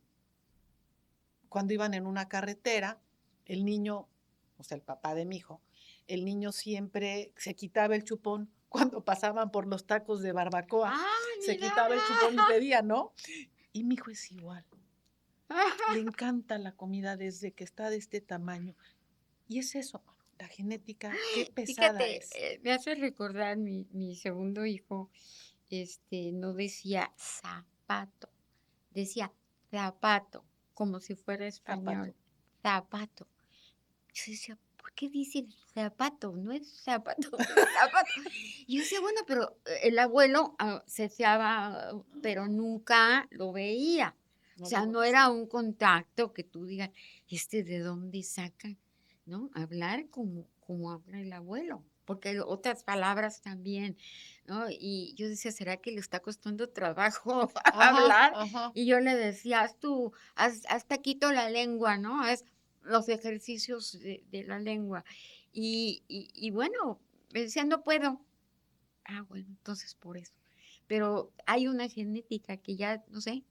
B: cuando iban en una carretera, el niño, o sea, el papá de mi hijo, el niño siempre se quitaba el chupón cuando pasaban por los tacos de barbacoa.
A: ¡ah,
B: Se
A: mira!
B: quitaba el chupón y pedía, ¿no? Y mi hijo es igual. Le encanta la comida desde que está de este tamaño. Y es eso, la genética, qué pesada
A: Fíjate,
B: es.
A: me hace recordar mi segundo hijo, no decía zapato, decía zapato, como si fuera español,
B: Zapato.
A: zapato. Yo decía, ¿por qué dicen zapato? No es zapato, es zapato. Y yo decía, bueno, pero el abuelo ceceaba, pero nunca lo veía. O
B: No lo
A: sea, no
B: conocía.
A: era un contacto que tú digas, ¿de dónde saca? ¿No? Hablar como habla el abuelo, porque hay otras palabras también, ¿no? Y yo decía, ¿será que le está costando trabajo
B: Ajá,
A: hablar?
B: ajá.
A: Y yo le decía, haz taquito la lengua, ¿no? Haz los ejercicios de la lengua. Y bueno, me decía, no puedo. Ah, bueno, entonces por eso. Pero hay una genética que ya, no sé,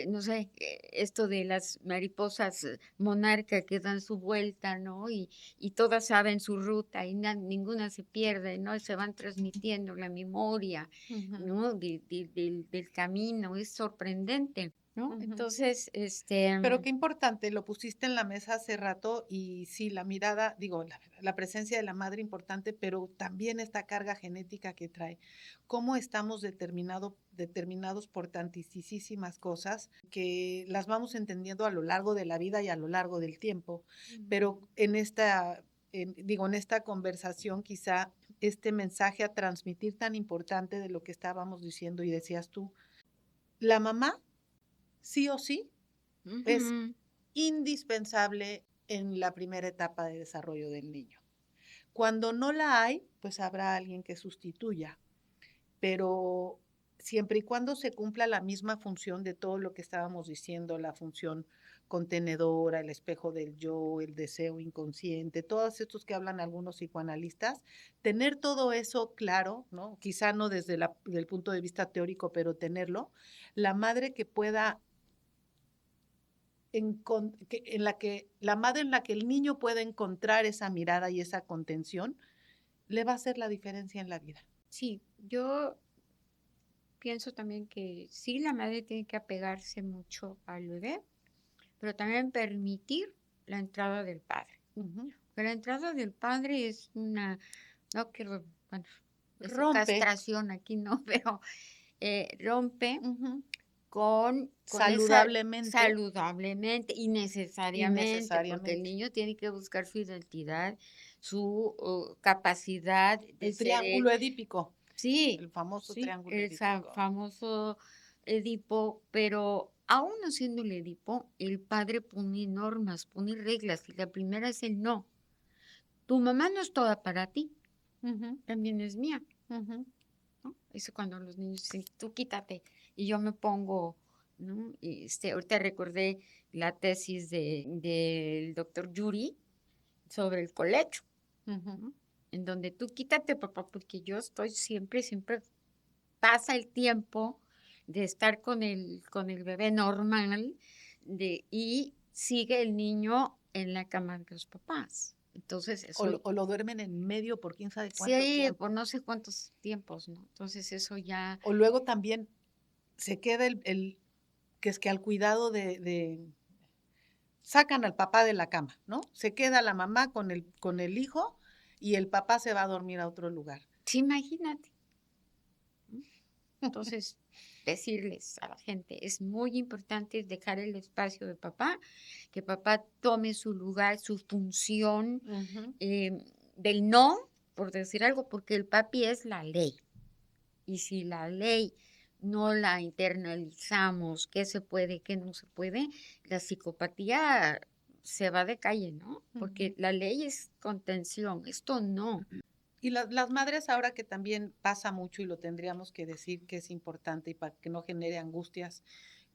A: no sé, esto de las mariposas monarca que dan su vuelta, ¿no? Y todas saben su ruta y ninguna se pierde, ¿no? Se van transmitiendo la memoria,
B: Ujú,
A: ¿no? Del camino, es sorprendente, ¿no?
B: ujú.
A: Entonces,
B: Pero qué importante, lo pusiste en la mesa hace rato y sí, la mirada, digo, la presencia de la madre importante, pero también esta carga genética que trae. Cómo estamos determinados por tantísimas cosas que las vamos entendiendo a lo largo de la vida y a lo largo del tiempo. Pero en esta conversación quizá este mensaje a transmitir tan importante de lo que estábamos diciendo y decías tú, la mamá sí o sí es
A: ujú.
B: indispensable en la primera etapa de desarrollo del niño. Cuando no la hay, pues habrá alguien que sustituya, pero siempre y cuando se cumpla la misma función de todo lo que estábamos diciendo, la función contenedora, el espejo del yo, el deseo inconsciente, todos estos que hablan algunos psicoanalistas, tener todo eso claro, ¿no? Quizá no desde el punto de vista teórico, pero tenerlo, la madre que pueda la madre en la que el niño pueda encontrar esa mirada y esa contención, le va a hacer la diferencia en la vida.
A: Sí, yo pienso también que sí, la madre tiene que apegarse mucho al bebé, pero también permitir la entrada del padre.
B: Ujú.
A: Pero la entrada del padre es no quiero, bueno, decir
B: Rompe.
A: castración aquí no, pero rompe
B: Ujú.
A: con esa
B: Saludablemente
A: saludablemente y
B: y
A: necesariamente, porque el
B: necesariamente.
A: niño tiene que buscar su identidad, su capacidad de
B: El
A: ser
B: triángulo
A: él.
B: edípico,
A: Sí,
B: el famoso
A: sí,
B: triángulo
A: el
B: edípico.
A: famoso Edipo, pero aún no siendo el Edipo, el padre pone normas, pone reglas, y la primera es el no. Tu mamá no es toda para ti,
B: Ujú,
A: también es mía,
B: ujú,
A: ¿no? Eso cuando los niños dicen, tú quítate, y yo me pongo, ¿no? Ahorita recordé la tesis del doctor Yuri sobre el colecho,
B: ujú.
A: ¿no? En donde tú quítate, papá, porque yo estoy siempre pasa el tiempo de estar con el bebé normal y sigue el niño en la cama de los papás. Entonces,
B: O
A: eso,
B: o lo duermen en medio por quién sabe cuánto
A: sí, por
B: tiempo.
A: no sé cuántos tiempos, ¿no? Entonces, eso ya,
B: O luego también se queda que es que al cuidado sacan al papá de la cama, ¿no? Se queda la mamá con el hijo y el papá se va a dormir a otro lugar.
A: sí, imagínate, ¿no? Entonces, decirles a la gente, es muy importante dejar el espacio de papá, que papá tome su lugar, su función
B: Ujú.
A: del no, por decir algo, porque el papi es la ley. Y si la ley no la internalizamos, qué se puede, qué no se puede, la psicopatía se va de calle, ¿no? Porque
B: Ujú.
A: la ley es contención, esto no.
B: Y las madres ahora que también pasa mucho y lo tendríamos que decir que es importante y para que no genere angustias,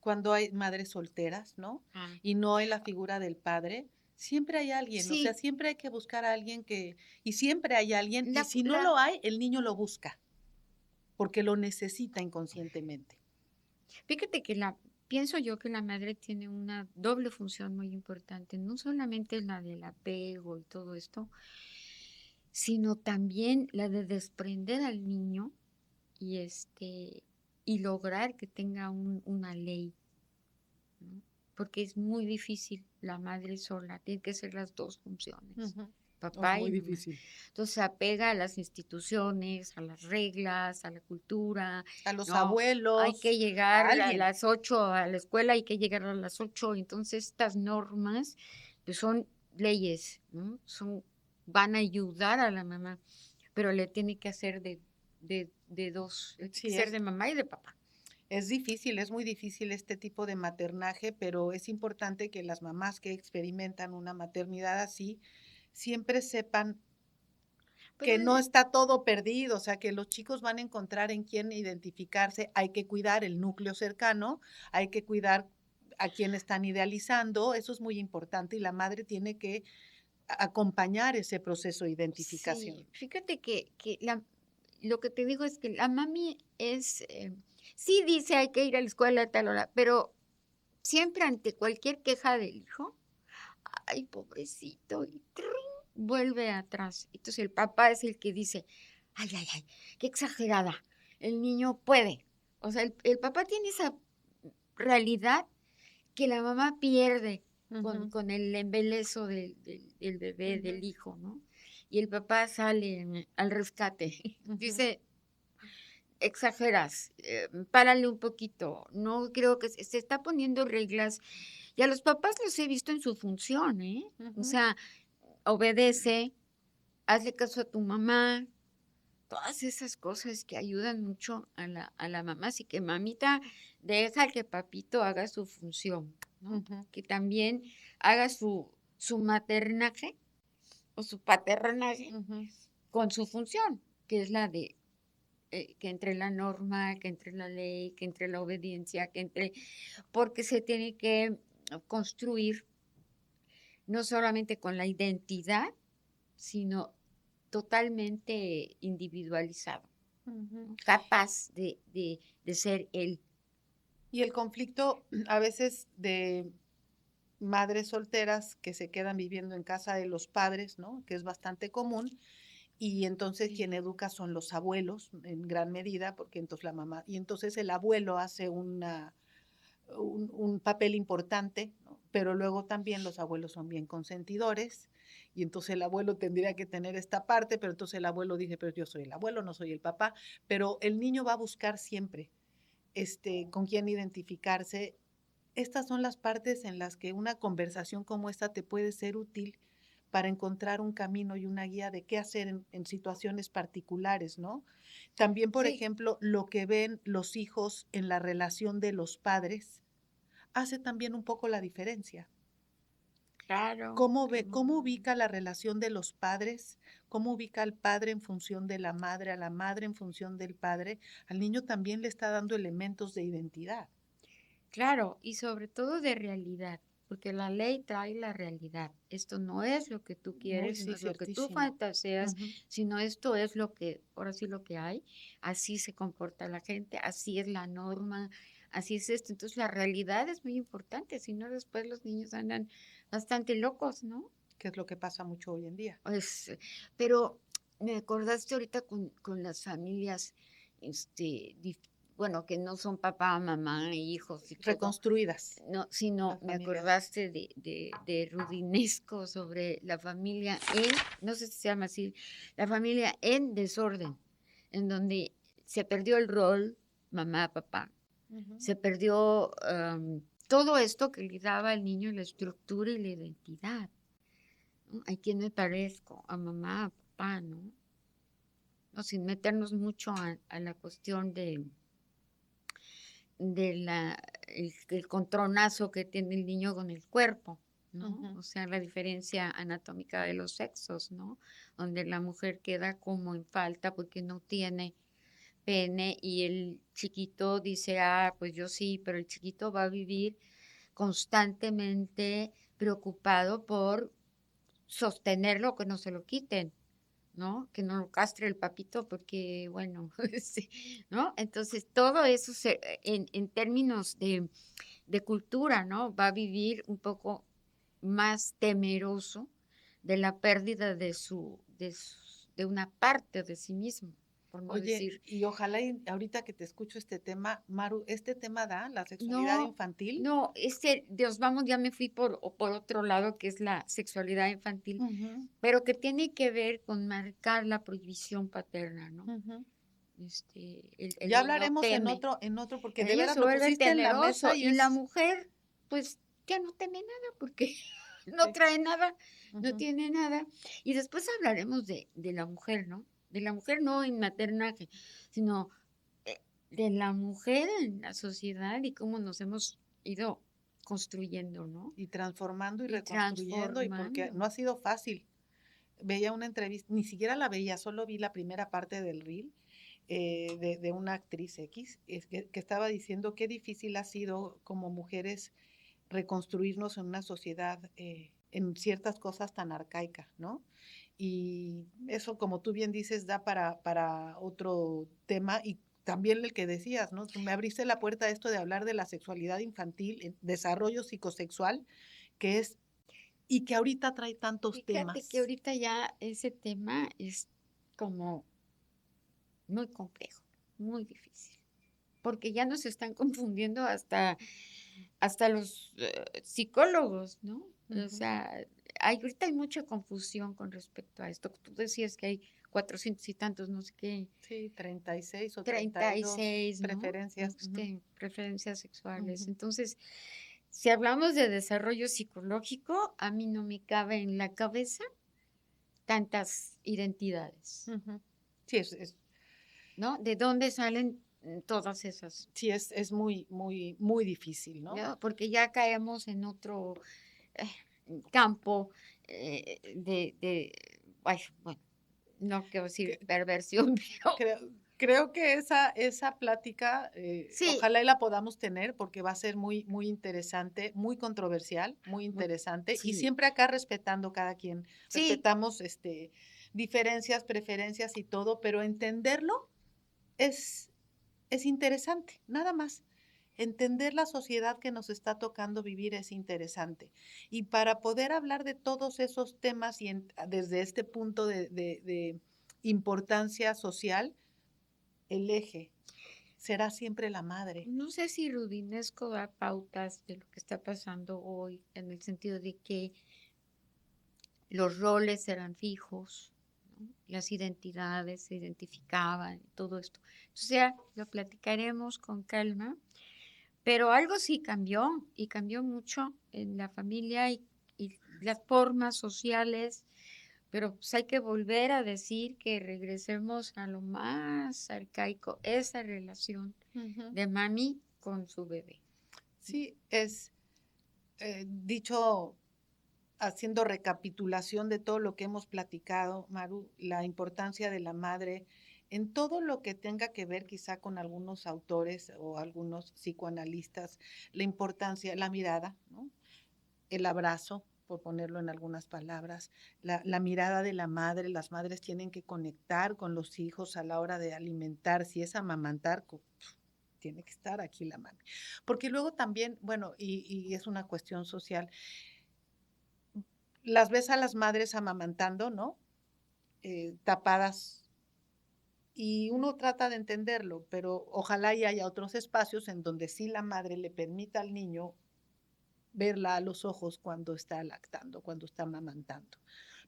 B: cuando hay madres solteras, ¿no?
A: Ah,
B: Y no hay la figura del padre, siempre hay alguien, o sea,
A: sí,
B: siempre hay que buscar a alguien y siempre hay alguien, y
A: la,
B: si no
A: la,
B: lo hay, el niño lo busca, porque lo necesita inconscientemente.
A: fíjate que pienso yo que la madre tiene una doble función muy importante, no solamente la del apego y todo esto, sino también la de desprender al niño y y lograr que tenga una ley, ¿no? Porque es muy difícil la madre sola, tiene que ser las dos funciones,
B: Ujú. Es
A: papá y
B: muy
A: mamá.
B: difícil.
A: Entonces se apega a las instituciones, a las reglas, a la cultura,
B: A los
A: no, hay
B: abuelos,
A: que llegar
B: a
A: a
B: alguien.
A: las 8 a la escuela, hay que llegar a las 8, entonces estas normas pues son leyes, ¿no? Van a ayudar a la mamá, pero le tiene que hacer de dos, tiene que
B: Sí,
A: ser de mamá y de papá.
B: es difícil, es muy difícil este tipo de maternaje, pero es importante que las mamás que experimentan una maternidad así siempre sepan que
A: Pero
B: no está todo perdido, o sea, que los chicos van a encontrar en quién identificarse. Hay que cuidar el núcleo cercano, hay que cuidar a quien están idealizando, eso es muy importante y la madre tiene que acompañar ese proceso de identificación.
A: sí, fíjate que lo que te digo es que la mami sí dice hay que ir a la escuela a tal hora, pero siempre ante cualquier queja del hijo, ay, pobrecito, y ¡trin! Vuelve atrás. Entonces el papá es el que dice, ay, ay, ay, qué exagerada, el niño puede. O sea, el papá tiene esa realidad que la mamá pierde
B: Ujú,
A: con el embelezo del bebé,
B: ujú,
A: del hijo, ¿no? Y el papá sale al rescate.
B: ujú.
A: Dice, exageras, párale un poquito. No creo que se está poniendo reglas. Y a los papás los he visto en su función, ¿eh? O
B: Ujú.
A: sea, obedece, hazle caso a tu mamá, todas esas cosas que ayudan mucho a la mamá. Así que mamita, deja que papito haga su función, ¿no?
B: Ujú,
A: Que también haga su maternaje o su paternaje
B: ujú.
A: con su función, que es la de que entre la norma, que entre la ley, que entre la obediencia, porque se tiene que construir no solamente con la identidad, sino totalmente individualizado,
B: Ujú.
A: ¿no? Capaz de ser él.
B: Y el conflicto a veces de madres solteras que se quedan viviendo en casa de los padres, ¿no? Que es bastante común. Y entonces
A: Sí.
B: quien educa son los abuelos en gran medida, porque entonces la mamá, y entonces el abuelo hace un papel importante, ¿no? Pero luego también los abuelos son bien consentidores y entonces el abuelo tendría que tener esta parte, pero entonces el abuelo dice, pero yo soy el abuelo, no soy el papá, pero el niño va a buscar siempre con quién identificarse. Estas son las partes en las que una conversación como esta te puede ser útil para encontrar un camino y una guía de qué hacer en situaciones particulares, ¿no? También, por
A: Sí,
B: ejemplo, lo que ven los hijos en la relación de los padres hace también un poco la diferencia.
A: claro,
B: ¿Cómo ve,
A: claro.
B: cómo ubica la relación de los padres? ¿Cómo ubica al padre en función de la madre, a la madre en función del padre? Al niño también le está dando elementos de identidad.
A: Claro, y sobre todo de realidad, porque la ley trae la realidad. Esto no es lo que tú
B: Muy,
A: quieres, no
B: sí,
A: es lo que tú
B: ciertísimo.
A: fantaseas,
B: Ujú.
A: sino esto es lo que, ahora sí lo que hay, así se comporta la gente, así es la norma, así es esto. Entonces la realidad es muy importante, si no después los niños andan bastante locos, ¿no?
B: Que es lo que pasa mucho hoy en día.
A: Pues, pero me acordaste ahorita con las familias, bueno, que no son papá, mamá, hijos y todo,
B: Reconstruidas
A: no, sino
B: las
A: me
B: familias.
A: acordaste de Rudinesco sobre la familia no sé si se llama así, la familia en desorden, en donde se perdió el rol, mamá, papá,
B: Ujú.
A: se perdió todo esto que le daba al niño la estructura y la identidad, ¿no? ¿A quién me parezco? A mamá, a papá, ¿no? No, sin meternos mucho a la cuestión el contronazo que tiene el niño con el cuerpo, ¿no?
B: Ujú.
A: O sea, la diferencia anatómica de los sexos, ¿no? Donde la mujer queda como en falta porque no tiene pene y el chiquito dice, ah, pues yo sí, pero el chiquito va a vivir constantemente preocupado por sostenerlo, que no se lo quiten, ¿no? Que no lo castre el papito porque, bueno, sí, ¿no? Entonces, todo eso en términos de cultura, ¿no? Va a vivir un poco más temeroso de la pérdida de una parte de sí mismo, por no
B: Oye,
A: decir,
B: y ojalá ahorita que te escucho este tema, Maru, este tema da la sexualidad
A: no,
B: infantil.
A: no, Dios, vamos, ya me fui por otro lado, que es la sexualidad infantil,
B: Ujú,
A: pero que tiene que ver con marcar la prohibición paterna, ¿no?
B: ujú.
A: El
B: Ya
A: niño
B: hablaremos
A: teme,
B: en otro, porque
A: el
B: de
A: niño
B: veras
A: se
B: lo
A: vuelve
B: pusiste en la
A: temeroso
B: mesa y
A: y la
B: es,
A: mujer, pues ya no teme nada porque no
B: Sí.
A: trae nada, no
B: Ujú.
A: tiene nada. Y después hablaremos de la mujer, ¿no? De la mujer no en maternaje, sino eh, de la mujer en la sociedad y cómo nos hemos ido construyendo, ¿no?
B: Y transformando y
A: Y
B: reconstruyendo, y porque
A: transformando.
B: no ha sido fácil. Veía una entrevista, ni siquiera la veía, solo vi la primera parte del reel de una actriz X que estaba diciendo qué difícil ha sido como mujeres reconstruirnos en una sociedad en ciertas cosas tan arcaicas, ¿no? Y eso, como tú bien dices, da para otro tema y también el que decías, ¿no? Tú me abriste la puerta a esto de hablar de la sexualidad infantil, el desarrollo psicosexual, que es, y que ahorita trae tantos
A: Fíjate que
B: temas.
A: ahorita ya ese tema es como muy complejo, muy difícil, porque ya nos están confundiendo hasta los psicólogos, ¿no? O
B: Ujú.
A: sea, ahorita hay mucha confusión con respecto a esto. Tú decías que hay 400 y tantos, no sé qué,
B: Sí, 36 o 32
A: 36, ¿no?
B: preferencias. Ujú,
A: Preferencias sexuales.
B: ujú,
A: Entonces, si hablamos de desarrollo psicológico, a mí no me cabe en la cabeza tantas identidades,
B: ujú. Sí,
A: ¿no? ¿De dónde salen todas esas?
B: sí, es muy, muy, muy difícil, ¿no?
A: ¿No? Porque ya caemos en otro eh, campo ay, bueno, no quiero decir
B: Que-
A: perversión, pero
B: Creo, creo que esa plática,
A: sí,
B: ojalá y la podamos tener porque va a ser muy, muy interesante, muy controversial, muy
A: mu-
B: interesante y
A: sí,
B: siempre acá respetando cada quien,
A: sí,
B: respetamos diferencias, preferencias y todo, pero entenderlo es, es interesante, nada más. Entender la sociedad que nos está tocando vivir es interesante. Y para poder hablar de todos esos temas y desde este punto de importancia social, el eje será siempre la madre.
A: no sé si Rudinesco da pautas de lo que está pasando hoy, en el sentido de que los roles eran fijos, ¿no? Las identidades se identificaban, todo esto. O sea, lo platicaremos con calma, pero algo sí cambió y cambió mucho en la familia y las formas sociales, pero pues hay que volver a decir que regresemos a lo más arcaico, esa relación
B: Ujú.
A: de mami con su bebé.
B: Sí, es dicho, haciendo recapitulación de todo lo que hemos platicado, Maru, la importancia de la madre en todo lo que tenga que ver quizá con algunos autores o algunos psicoanalistas, la importancia, la mirada, ¿no? El abrazo, por ponerlo en algunas palabras, la mirada de la madre, las madres tienen que conectar con los hijos a la hora de alimentar, si es amamantar, tiene que estar aquí la mami. Porque luego también, bueno, y es una cuestión social, las ves a las madres amamantando, ¿no? Tapadas. Y uno trata de entenderlo, pero ojalá y haya otros espacios en donde sí la madre le permita al niño verla a los ojos cuando está lactando, cuando está amamantando,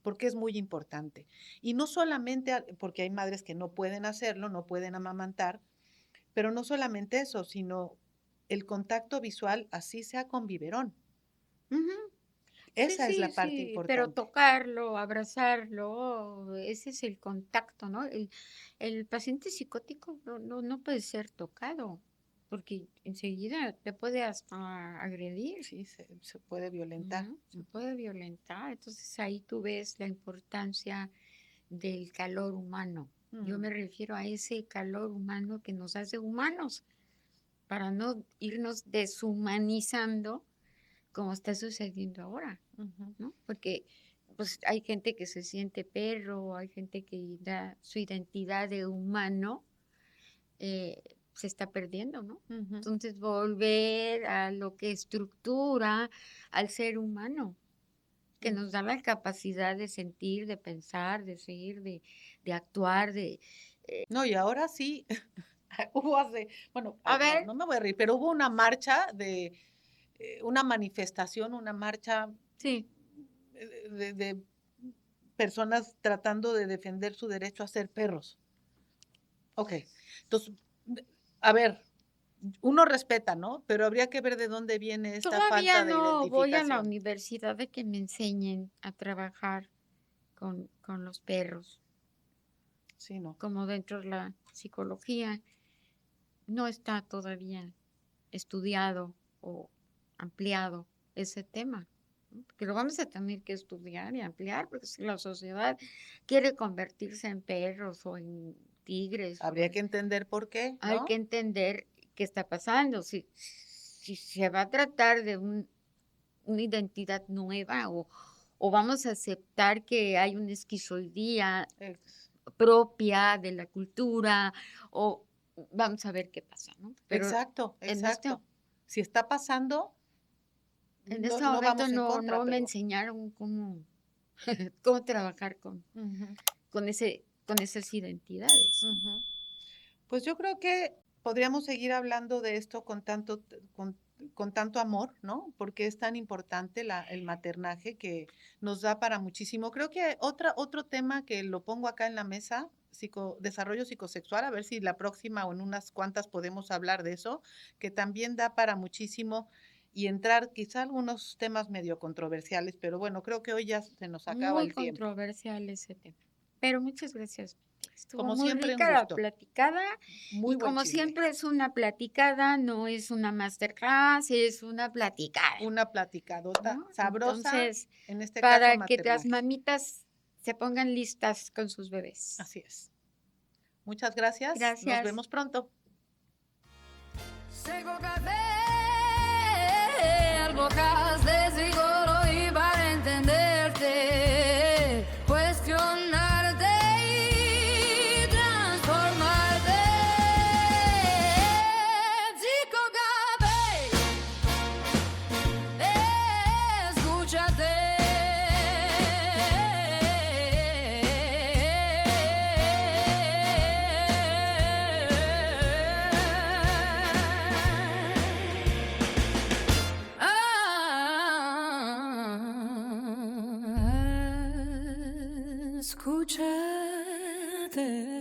B: porque es muy importante. Y no solamente porque hay madres que no pueden hacerlo, no pueden amamantar, pero no solamente eso, sino el contacto visual, así sea con biberón.
A: Ujú. Sí,
B: Esa es
A: sí,
B: la parte
A: sí, pero
B: importante.
A: tocarlo, abrazarlo, ese es el contacto, ¿no? El paciente psicótico no puede ser tocado, porque enseguida te puede hasta agredir,
B: Sí, se puede violentar.
A: ¿no? Se puede violentar. Entonces ahí tú ves la importancia del calor humano. Yo
B: Mm,
A: me refiero a ese calor humano que nos hace humanos, para no irnos deshumanizando como está sucediendo ahora.
B: ujú.
A: ¿No? Porque pues hay gente que se siente perro, hay gente que da su identidad de humano, se está perdiendo, ¿no?
B: Ujú.
A: Entonces volver a lo que estructura al ser humano, que nos
B: Ujú.
A: da la capacidad de sentir, de pensar, de seguir, de actuar, de...
B: No, y ahora sí, hubo bueno,
A: A
B: no,
A: ver,
B: no me voy a reír, pero hubo una marcha una manifestación, una marcha
A: sí,
B: de personas tratando de defender su derecho a ser perros. Ok, entonces, a ver, uno respeta, ¿no? Pero habría que ver de dónde viene esta
A: Todavía
B: falta de
A: no voy a la
B: identificación.
A: universidad de que me enseñen a trabajar con los perros,
B: Sí, no.
A: como dentro de la psicología. No está todavía estudiado o ampliado ese tema, ¿no? Porque lo vamos a tener que estudiar y ampliar, porque si la sociedad quiere convertirse en perros o en tigres,
B: Habría que entender por qué,
A: hay
B: ¿no?
A: que entender qué está pasando. Si se va a tratar de una identidad nueva o vamos a aceptar que hay una esquizoidía
B: Ex-
A: propia de la cultura o vamos a ver qué pasa, ¿no? Pero
B: Exacto,
A: en
B: exacto. Si está pasando,
A: este
B: no
A: momento
B: vamos en contra,
A: no me
B: pero...
A: enseñaron cómo, cómo trabajar
B: Ujú,
A: con esas identidades, ¿no?
B: ujú. Pues yo creo que podríamos seguir hablando de esto con tanto amor, ¿no? Porque es tan importante el maternaje que nos da para muchísimo. Creo que otro tema que lo pongo acá en la mesa, desarrollo psicosexual, a ver si la próxima o en unas cuantas podemos hablar de eso, que también da para muchísimo y entrar quizá algunos temas medio controversiales, pero bueno, creo que hoy ya se nos acaba
A: Muy
B: el tiempo.
A: controversial ese tema. Pero muchas gracias. Estuvo
B: Como
A: muy
B: siempre, un
A: rica la
B: gusto.
A: platicada
B: Muy
A: y
B: buen
A: como
B: chisme.
A: siempre es una platicada, no es una masterclass, es una platicada,
B: Una platicadota
A: ¿no?
B: sabrosa,
A: Entonces,
B: en este caso
A: para que las
B: maternaje.
A: mamitas se pongan listas con sus bebés.
B: Así es. Muchas gracias. Nos
A: Gracias.
B: vemos pronto.
C: Seco café, albocas de siglo y para entenderte, cuestionarte y transformarte. Seco café, escúchate. Escúchate.